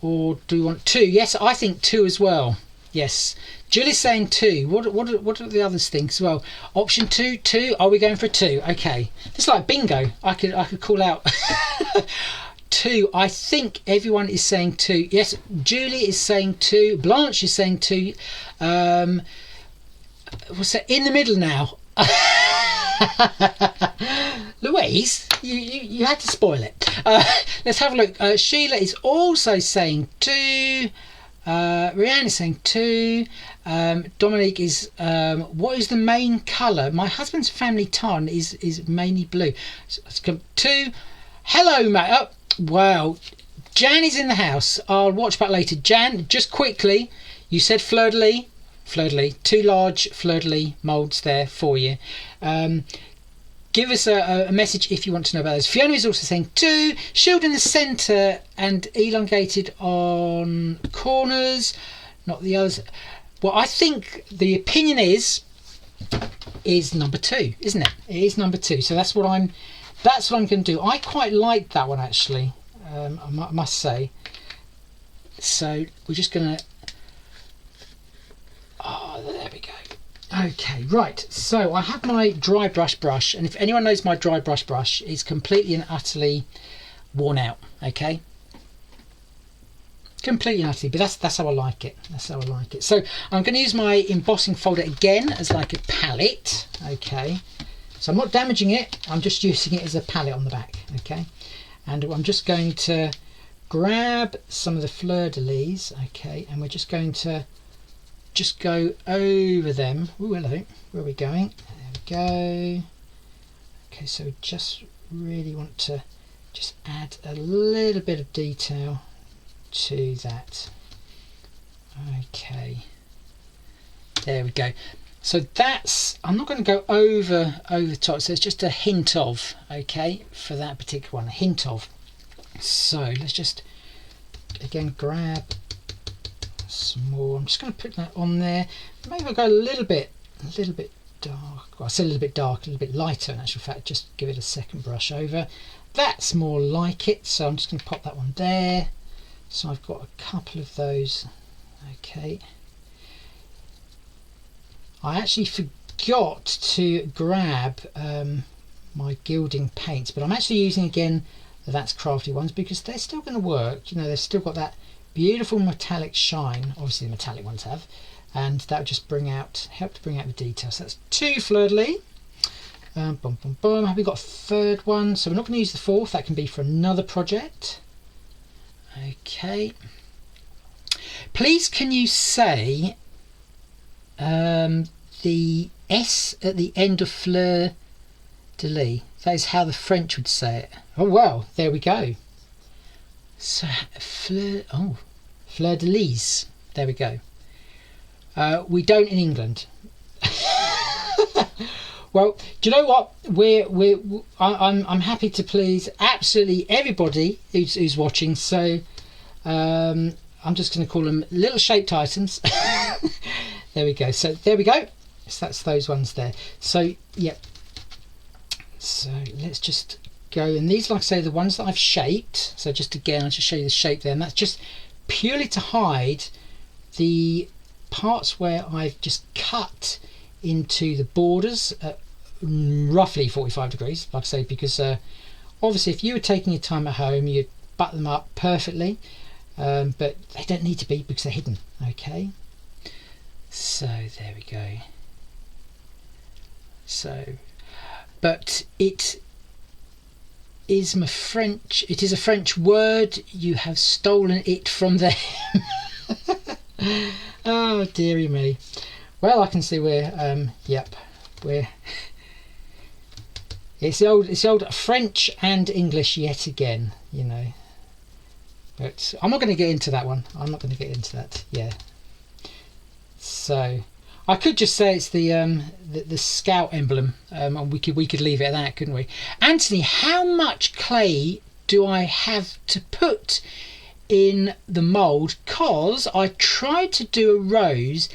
Or do we want 2? Yes, I think 2 as well. Yes, Julie's saying 2. What do the others think as well? Option 2, 2. Are we going for 2? Okay, it's like bingo. I could call out 2. I think everyone is saying 2. Yes, Julie is saying 2. Blanche is saying 2. What's that in the middle now? Louise, you had to spoil it. Let's have a look. Sheila is also saying 2. Rianne is saying 2. Dominique is what is the main colour? My husband's family tarn is mainly blue. So let's come 2. Hello, mate. Oh, wow. Jan is in the house. I'll watch back later. Jan, just quickly, you said fleur-de-lis. Fleur-de-lis, 2 large fleur-de-lis moulds there for you. Give us a message if you want to know about those. Fiona is also saying 2. Shield in the centre and elongated on corners, not the others. Well, I think the opinion is number 2, isn't it? It is number 2. So that's what I'm going to do. I quite like that one actually. I must say. So we're just going to. Oh, there we go. Okay, right. So I have my dry brush, and if anyone knows my dry brush, it's completely and utterly worn out. Okay, completely and utterly. But that's how I like it. That's how I like it. So I'm going to use my embossing folder again as like a palette. Okay, so I'm not damaging it. I'm just using it as a palette on the back. Okay, and I'm just going to grab some of the fleur-de-lis. Okay, and we're just going to just go over them. Oh, hello. Where are we going? There we go. Okay, so we just really want to just add a little bit of detail to that. Okay. There we go. So that's, I'm not going to go over the top, so it's just a hint of, okay, for that particular one, a hint of. So let's just again grab some more. I'm just going to put that on there. Maybe I'll go a little bit dark. Well, I said a little bit dark, a little bit lighter in actual fact. Just give it a second brush over. That's more like it. So I'm just going to pop that one there. So I've got a couple of those. Okay. I actually forgot to grab my gilding paints, but I'm actually using again the That's Crafty ones because they're still going to work. You know, they've still got that beautiful metallic shine, obviously the metallic ones have, and that would just help to bring out the details. So that's 2 fleur-de-lis. Boom, boom, boom. Have we got a third one? So we're not going to use the 4th. That can be for another project. Okay. Please, can you say the S at the end of fleur-de-lis? That is how the French would say it. Oh well, there we go. So fleur-de-lis. There we go. We don't in England. Well, do you know what? I'm happy to please absolutely everybody who's watching. So I'm just going to call them little shaped items. There we go. So there we go. So that's those ones there. So yeah. So let's just go, and these, like I say, the ones that I've shaped. So just again, I'll just show you the shape there, and that's just purely to hide the parts where I've just cut into the borders at roughly 45 degrees, like I say, because obviously if you were taking your time at home, you'd butt them up perfectly, but they don't need to be because they're hidden. Okay, so there we go. So, but it is a French word. You have stolen it from them. Oh dearie me. Well, I can see we're it's the old French and English yet again, you know. But I'm not going to get into that one. I'm not going to get into that. Yeah. So I could just say it's the scout emblem, and we could leave it at that, couldn't we? Anthony, how much clay do I have to put in the mould because I tried to do a rose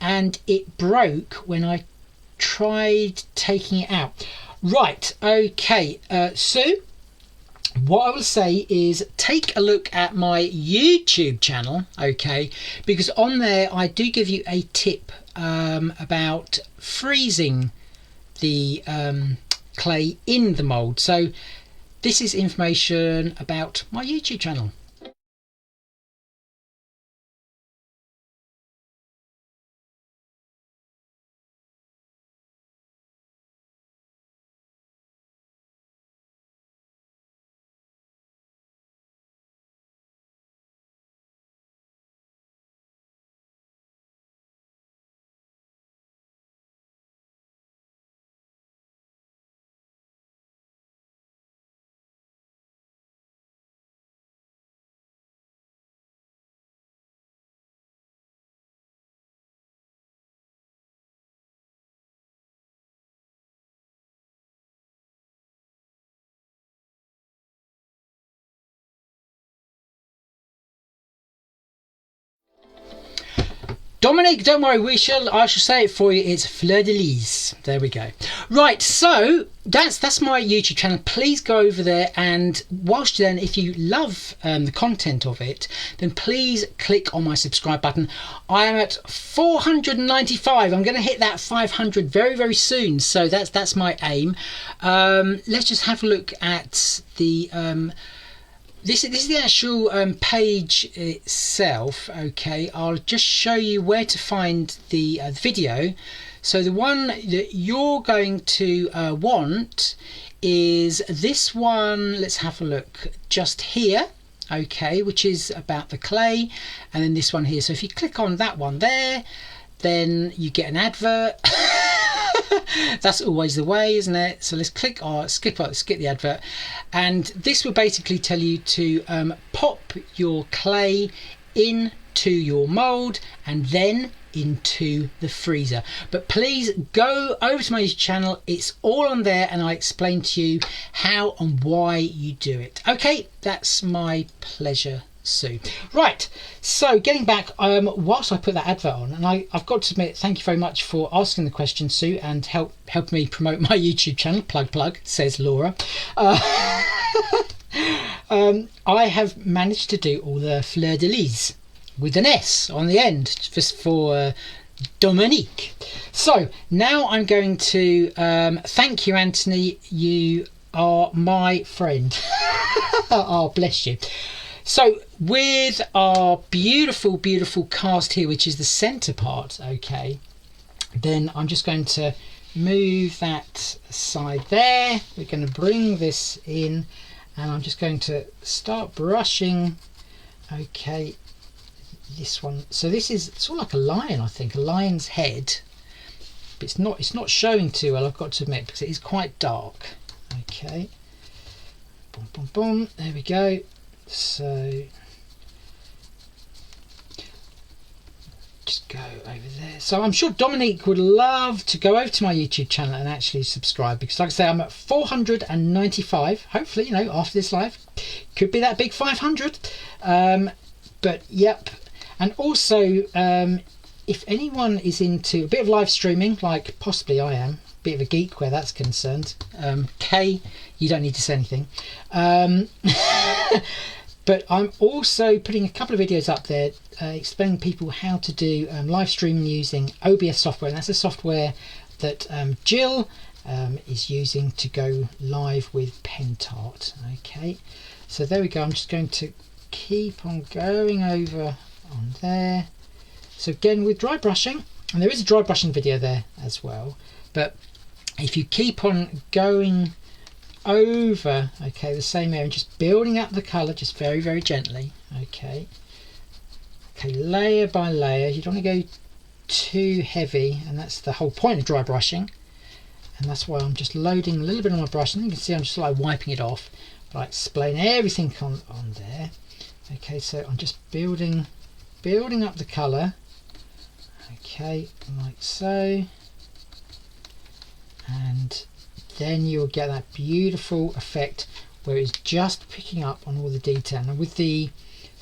and it broke when I tried taking it out. Right, okay, Sue, what I will say is take a look at my YouTube channel, okay, because on there I do give you a tip about freezing the clay in the mould. So this is information about my YouTube channel. Dominic, don't worry, I shall say it for you. It's fleur de lis. There we go. Right, so that's my YouTube channel. Please go over there, and whilst then, if you love the content of it, then please click on my subscribe button. I am at 495. I'm going to hit that 500 very, very soon. So that's my aim. Let's just have a look at the this is the actual page itself. Okay, I'll just show you where to find the video. So the one that you're going to want is this one. Let's have a look just here, okay, which is about the clay, and then this one here. So if you click on that one there, then you get an advert. That's always the way, isn't it? So let's click or skip the advert, and this will basically tell you to pop your clay into your mold and then into the freezer. But please go over to my YouTube channel, it's all on there, and I explain to you how and why you do it. Okay, that's my pleasure, Sue. Right, so getting back, whilst I put that advert on, and I've got to admit, thank you very much for asking the question, Sue, and help me promote my YouTube channel. Plug, says Laura. I have managed to do all the fleur de lis with an S on the end, just for Dominique. So now I'm going to thank you, Anthony. You are my friend. Oh, bless you. So with our beautiful cast here, which is the center part, okay, then I'm just going to move that aside there. We're going to bring this in, and I'm just going to start brushing, okay, this one. So this is sort of like a lion, I think, a lion's head, but it's not showing too well, I've got to admit, because it is quite dark. Okay, boom, there we go. So just go over there. So I'm sure Dominique would love to go over to my YouTube channel and actually subscribe, because like I say, I'm at 495. Hopefully, you know, after this live, could be that big 500. But yep. And also, if anyone is into a bit of live streaming, like possibly I am, a bit of a geek where that's concerned, Kay, you don't need to say anything. But I'm also putting a couple of videos up there explaining people how to do live streaming using OBS software, and that's a software that Jill is using to go live with Pentart. Okay, so there we go. I'm just going to keep on going over on there. So again, with dry brushing, and there is a dry brushing video there as well, but if you keep on going over, okay, the same area, just building up the colour just very gently, okay, layer by layer. You don't want to go too heavy, and that's the whole point of dry brushing, and that's why I'm just loading a little bit on my brush, and you can see I'm just like wiping it off, but I explain everything on there. Okay, so I'm just building up the colour, okay, like so, and then you'll get that beautiful effect where it's just picking up on all the detail. Now with the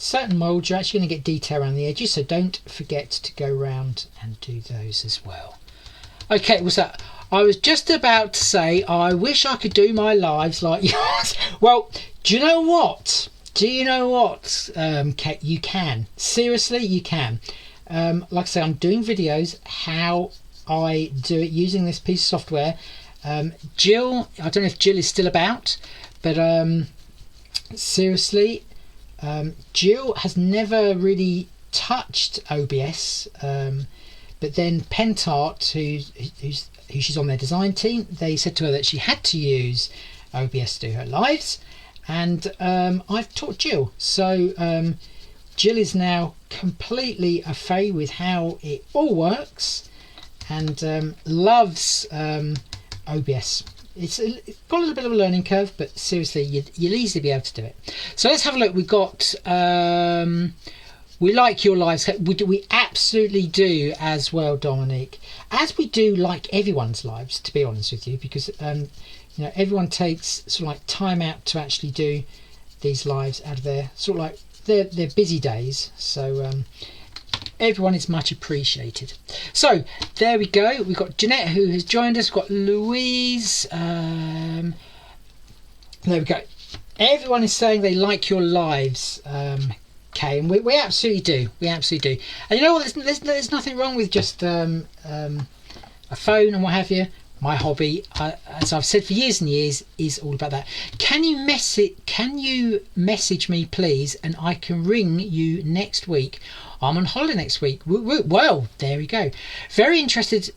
certain moulds you're actually going to get detail around the edges, so don't forget to go around and do those as well. Okay, what's that? I was just about to say I wish I could do my lives like yours. Well, do you know what? Kate, you can. Seriously, you can. Like I say, I'm doing videos how I do it using this piece of software. Jill, I don't know if Jill is still about, but seriously, Jill has never really touched OBS, but then Pentart, who she's on their design team, they said to her that she had to use OBS to do her lives, and I've taught Jill. So Jill is now completely au fait with how it all works, and loves OBS. It's got a little bit of a learning curve, but seriously, you'll easily be able to do it. So let's have a look. We've got we like your lives. We absolutely do as well, Dominique, as we do like everyone's lives, to be honest with you, because you know, everyone takes sort of like time out to actually do these lives out of their sort of like their busy days. So everyone is much appreciated. So there we go. We've got Jeanette who has joined us. We've got Louise. There we go. Everyone is saying they like your lives, Kay, and we absolutely do. We absolutely do. And you know what? There's nothing wrong with just a phone and what have you. My hobby, as I've said for years and years, is all about that. Can you message me, please, and I can ring you next week? I'm on holiday next week. Well, there we go. Very interested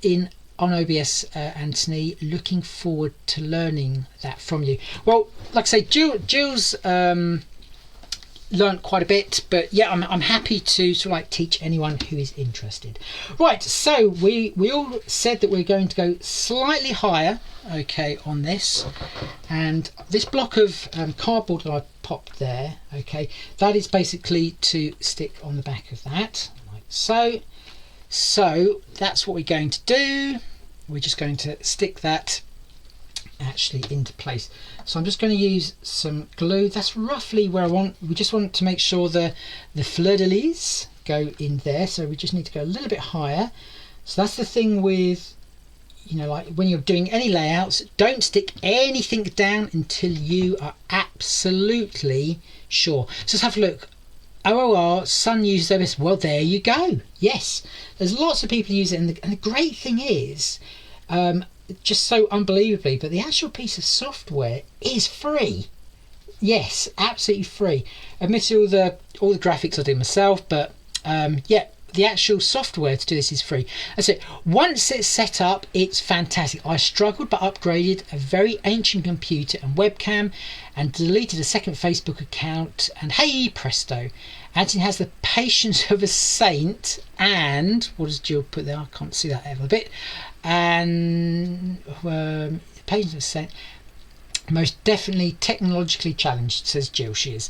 on OBS, Anthony. Looking forward to learning that from you. Well, like I say, Jill's learned quite a bit, but yeah, I'm happy to sort of like teach anyone who is interested. Right, so we all said that we're going to go slightly higher, okay, on this, and this block of cardboard that I popped there, okay, that is basically to stick on the back of that, like so. So that's what we're going to do. We're just going to stick that actually into place. So I'm just going to use some glue. That's roughly where I want. We just want to make sure the fleur-de-lis go in there, so we just need to go a little bit higher. So that's the thing with, you know, like when you're doing any layouts, don't stick anything down until you are absolutely sure. So let's have a look. OOR, Sun uses this. Well, there you go. Yes, there's lots of people use it, and the great thing is, just so unbelievably, but the actual piece of software is free. Yes, absolutely free. Admittedly, all the graphics I do myself, but yeah, the actual software to do this is free. That's it. Once it's set up, it's fantastic. I struggled but upgraded a very ancient computer and webcam and deleted a second Facebook account, and hey presto, Anthony has the patience of a saint. And what does Jill put there? I can't see that ever a bit. And patience of a saint, most definitely technologically challenged, says Jill. She is.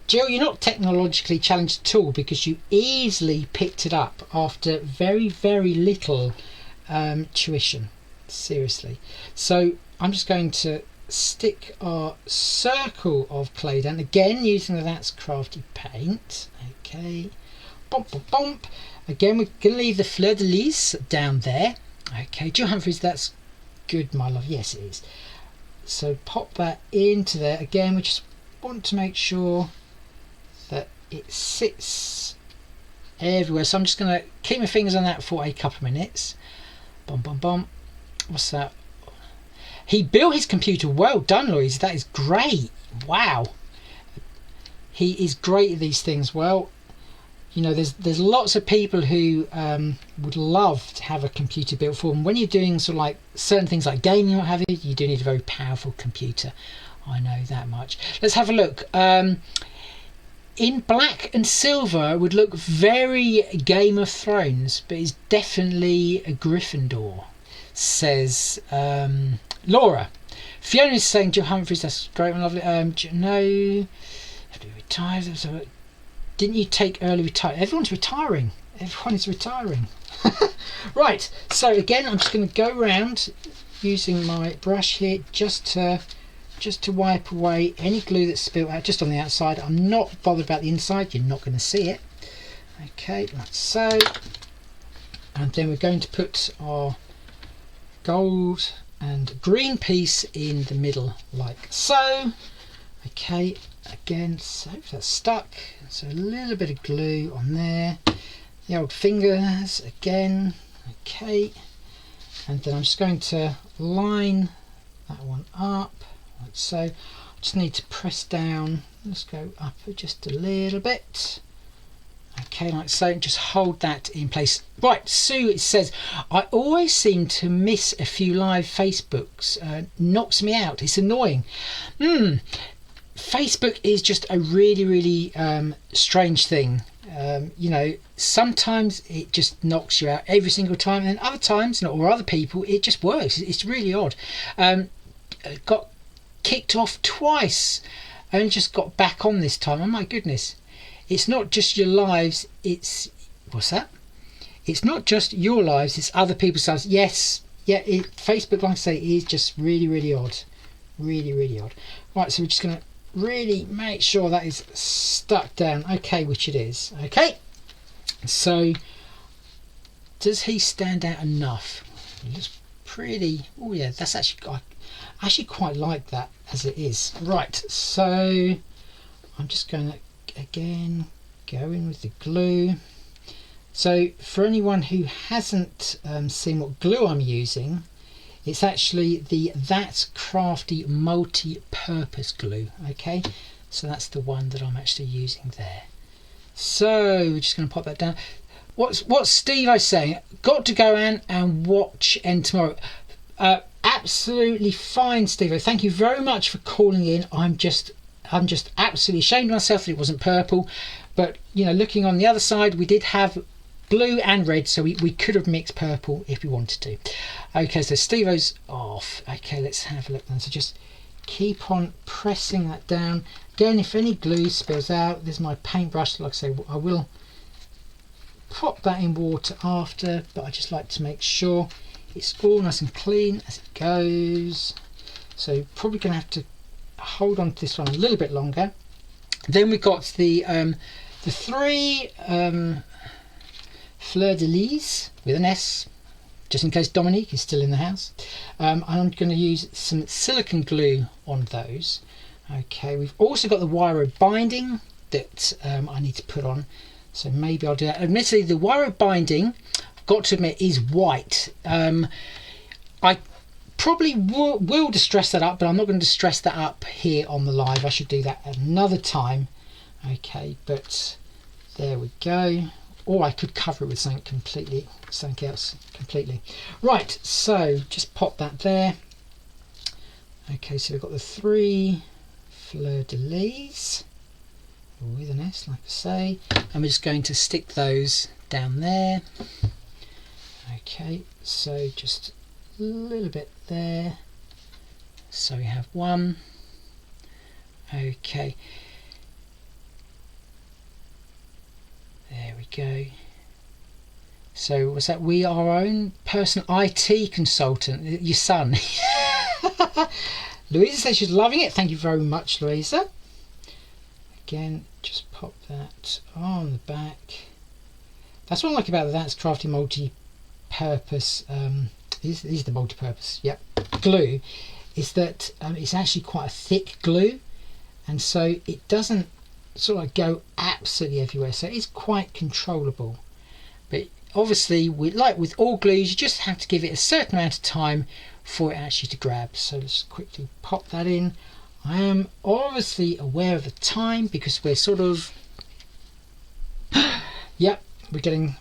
Jill, you're not technologically challenged at all, because you easily picked it up after very, very little tuition. Seriously. So I'm just going to stick our circle of clay down, again using the That's Crafty paint. Okay. Bump, bump, bump. Again, we're going to leave the fleur-de-lis down there. Okay, Jill Humphries, that's good, my love. Yes, it is. So pop that into there. Again, we just want to make sure that it sits everywhere. So I'm just going to keep my fingers on that for a couple of minutes. Bum, bum, bum. What's that? He built his computer. Well done, Louise. That is great. Wow. He is great at these things. Well, you know, there's lots of people who would love to have a computer built for them. When you're doing sort of like certain things like gaming or what have you, you do need a very powerful computer. I know that much. Let's have a look. In black and silver would look very Game of Thrones, but it's definitely a Gryffindor, says Laura. Fiona is saying Jill Humphries, that's great and lovely. No, have to be retired. So, didn't you take early retirement? Everyone's retiring. Everyone is retiring. Right, so again, I'm just going to go around using my brush here just to just to wipe away any glue that's spilt out just on the outside. I'm not bothered about the inside, you're not going to see it. Okay, like so. And then we're going to put our gold and green piece in the middle like so. Okay, again, so that's stuck, so a little bit of glue on there, the old fingers again. Okay, and then I'm just going to line that one up like so. Just need to press down, let's go up just a little bit. Okay, like so, just hold that in place. Right, Sue, it says, I always seem to miss a few live Facebooks. Knocks me out. It's annoying. Facebook is just a really strange thing. You know, sometimes it just knocks you out every single time, and other times, or other people, it just works. It's really odd. Got kicked off twice, only just got back on this time. Oh my goodness. It's not just your lives, it's, what's that? It's not just your lives, it's other people's lives. Yes, yeah, Facebook, like I say, is just really odd. Really odd. Right, so we're just going to really make sure that is stuck down. Okay, which it is. Okay, so does he stand out enough? It looks pretty, oh yeah, that's actually, I actually quite like that as it is. Right, so I'm just going to again go in with the glue. So for anyone who hasn't seen what glue I'm using, it's actually the That's Crafty multi-purpose glue. Okay, so that's the one that I'm actually using there. So we're just going to pop that down. What's Steve I saying? Got to go and watch End tomorrow. Absolutely fine, Steve. Thank you very much for calling in. I'm just absolutely ashamed of myself that it wasn't purple, but you know, looking on the other side, we did have blue and red, so we could have mixed purple if we wanted to. Okay, so Steve-O's off. Okay, let's have a look then. So just keep on pressing that down. Again, if any glue spills out, there's my paintbrush. Like I say, I will pop that in water after, but I just like to make sure it's all nice and clean as it goes. So probably going to have to hold on to this one a little bit longer. Then we've got the three fleur de lis with an S, just in case Dominique is still in the house. I'm going to use some silicone glue on those. Okay, we've also got the wire binding that I need to put on, so maybe I'll do that. Admittedly, the wire binding, I've got to admit, is white. I probably will distress that up, but I'm not going to distress that up here on the live. I should do that another time. Okay, but there we go. Or I could cover it with something else completely. Right, so just pop that there. Okay, so we've got the three fleur de lis with an S, like I say, and we're just going to stick those down there. Okay, so just a little bit there, so we have one. Okay, there we go. So was that we are our own personal IT consultant, your son? Louisa says she's loving it. Thank you very much, Louisa. Again, just pop that on the back. That's what I like about the That's Crafty multi-purpose. These are the multi-purpose, yep, glue, is that it's actually quite a thick glue, and so it doesn't sort of go absolutely everywhere, so it's quite controllable. But obviously, like with all glues, you just have to give it a certain amount of time for it actually to grab. So let's quickly pop that in. I am obviously aware of the time because we're sort of yep, we're getting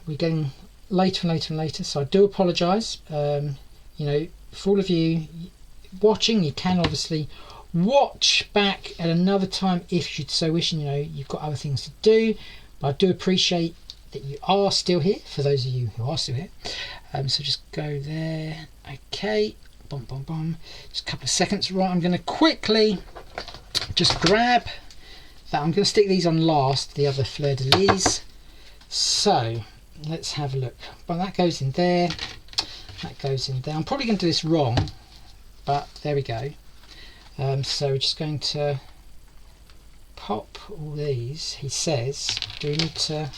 later and later, so I do apologise. You know, for all of you watching, you can obviously watch back at another time if you so wish, and you know you've got other things to do, but I do appreciate that you are still here, for those of you who are still here. So just go there. Okay, boom boom boom, just a couple of seconds. Right, I'm going to quickly just grab that. I'm going to stick these on last, the other fleur de lis. So let's have a look. Well, that goes in there, that goes in there. I'm probably going to do this wrong, but there we go. So we're just going to pop all these. He says, do we need to,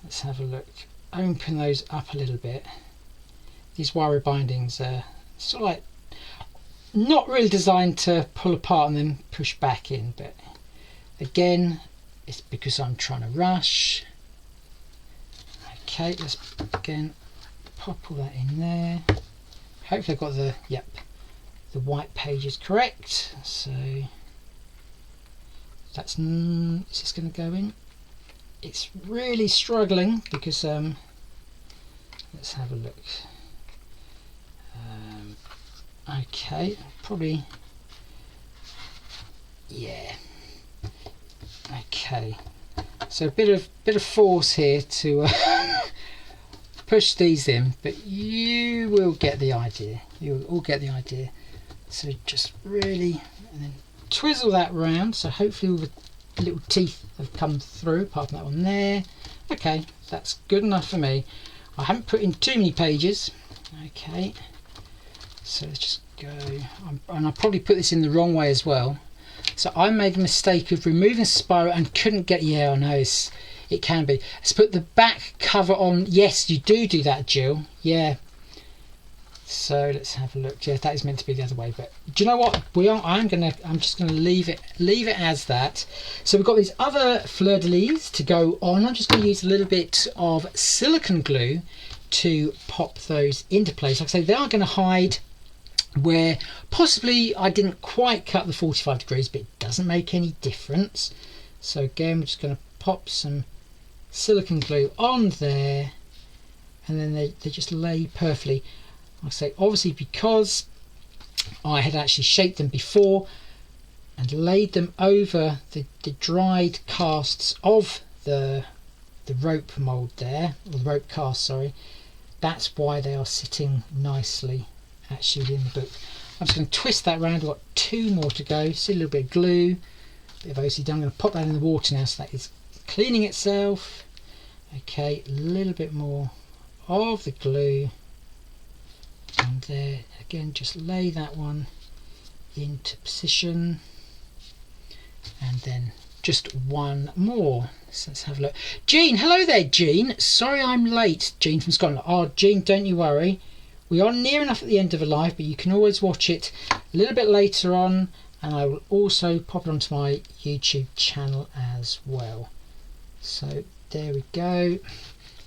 let's have a look, open those up a little bit. These wire bindings are sort of like not really designed to pull apart and then push back in, but again, it's because I'm trying to rush. Okay, let's again pop all that in there. Hopefully I've got the, yep, the white pages correct. So that's, is this going to go in? It's really struggling because let's have a look. Okay, probably, yeah. Okay, so a bit of force here to push these in, but you will get the idea. You will all get the idea. So just really, and then twizzle that round. So hopefully all the little teeth have come through, apart from that one there. Okay, that's good enough for me. I haven't put in too many pages. Okay, so let's just go, and I probably put this in the wrong way as well. So I made a mistake of removing the spiral and couldn't get, yeah, I know, it can be. Let's put the back cover on. Yes, you do that, Jill. Yeah. So let's have a look. Yeah, that is meant to be the other way, but do you know what? I'm just gonna leave it as that. So we've got these other fleur-de-lis to go on. I'm just gonna use a little bit of silicone glue to pop those into place. Like I say, they are gonna hide where possibly I didn't quite cut the 45 degrees, but it doesn't make any difference. So again, we're just going to pop some silicone glue on there, and then they just lay perfectly. Like I say, obviously because I had actually shaped them before and laid them over the dried casts of the rope mould there, or the rope cast, sorry. That's why they are sitting nicely actually in the book. I'm just going to twist that round. I've got two more to go. See a little bit of glue, a bit of OCD. I'm going to pop that in the water now, so that is cleaning itself. Okay, a little bit more of the glue, and there again, just lay that one into position, and then just one more. So let's have a look. Jean, hello there, Jean. Sorry I'm late, Jean from Scotland. Oh, Jean, don't you worry. We are near enough at the end of a live, but you can always watch it a little bit later on, and I will also pop it onto my YouTube channel as well. So there we go.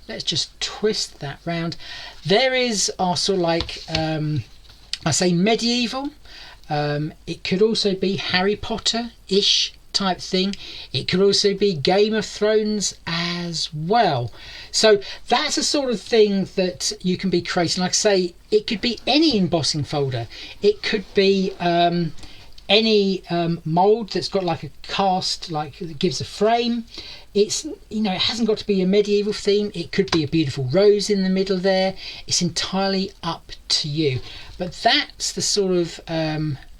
Let's just twist that round. There is our sort of like, I say medieval. It could also be Harry Potter-ish type thing. It could also be Game of Thrones as well. So that's a sort of thing that you can be creating. Like I say, it could be any embossing folder. It could be any mould that's got like a cast, like that gives a frame. It's, you know, it hasn't got to be a medieval theme. It could be a beautiful rose in the middle there. It's entirely up to you. But that's the sort of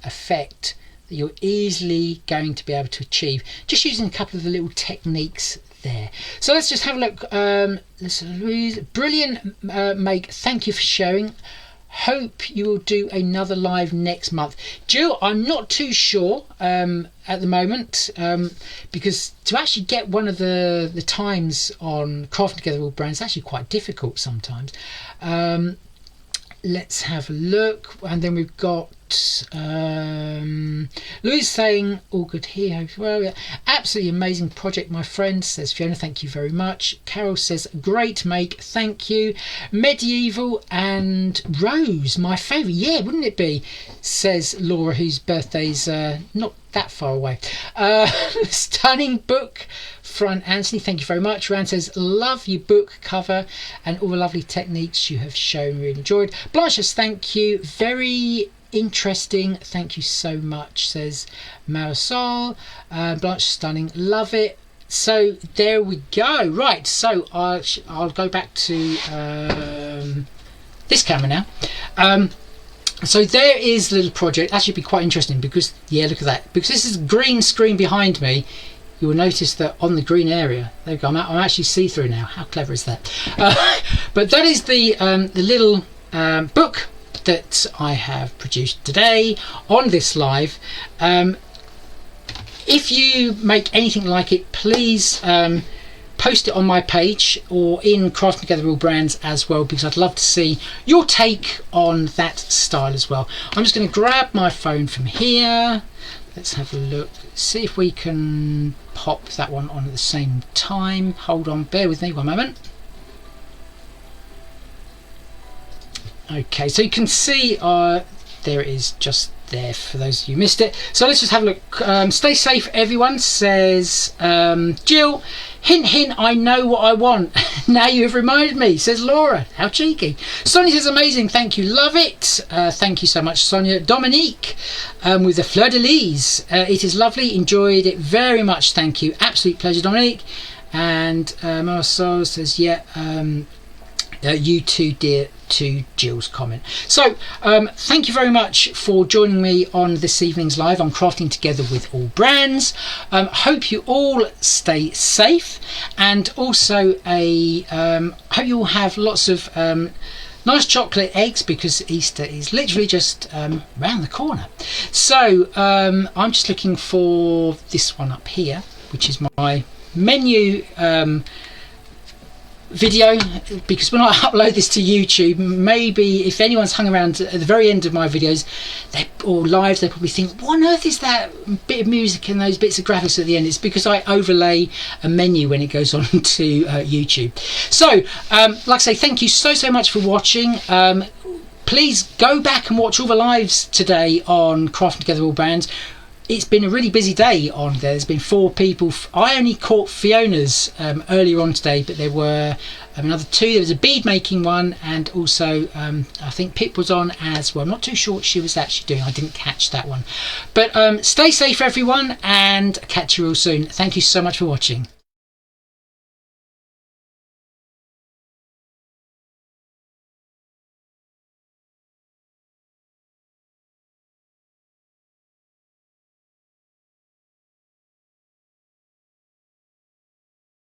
effect that you're easily going to be able to achieve just using a couple of the little techniques there. So let's just have a look. Louise, brilliant make, thank you for sharing. Hope you will do another live next month. Jill, I'm not too sure at the moment, because to actually get one of the times on Crafting Together All Brands is actually quite difficult sometimes. Let's have a look, and then we've got Louise saying all good here. Well, yeah. Absolutely amazing project, my friend, says Fiona. Thank you very much. Carol says great make, thank you. Medieval and Rose, my favourite. Yeah, wouldn't it be? Says Laura, whose birthday's not that far away. Stunning book front, Anthony, thank you very much. Rand says love your book cover and all the lovely techniques you have shown, really enjoyed. Blanche says thank you, very interesting, thank you so much, says Marisol. Blanche, stunning, love it. So there we go. Right, so I'll go back to this camera now. So there is a little project. That should be quite interesting because, yeah, look at that. Because this is a green screen behind me, you will notice that on the green area, there we go, I'm actually see-through now. How clever is that? But that is the little book that I have produced today on this live. If you make anything like it, please post it on my page or in Crafting Together All Brands as well, because I'd love to see your take on that style as well. I'm just going to grab my phone from here. Let's have a look, see if we can pop that one on at the same time. Hold on, bear with me one moment. Okay, so you can see there it is, just there for those of you who missed it. So let's just have a look. Stay safe everyone, says Jill. Hint hint, I know what I want. Now you have reminded me, says Laura. How cheeky. Sonia says amazing, thank you, love it. Thank you so much, Sonia. Dominique with the fleur de lis. It is lovely, enjoyed it very much, thank you. Absolute pleasure, Dominique. And Marcel says yeah, you too, dear, to Jill's comment. So thank you very much for joining me on this evening's live on Crafting Together with All Brands. Hope you all stay safe, and also hope you all have lots of nice chocolate eggs, because Easter is literally just round the corner. So I'm just looking for this one up here, which is my menu video, because when I upload this to YouTube, maybe if anyone's hung around at the very end of my videos or live, they probably think, what on earth is that bit of music and those bits of graphics at the end? It's because I overlay a menu when it goes on to YouTube. So like I say, thank you so much for watching. Please go back and watch all the lives today on Crafting Together All Brands. It's been a really busy day on there. There's been 4 people. I only caught Fiona's earlier on today, but there were another 2. There was a bead making one, and also I think Pip was on as well. I'm not too sure what she was actually doing. I didn't catch that one. But stay safe everyone, and catch you all soon. Thank you so much for watching.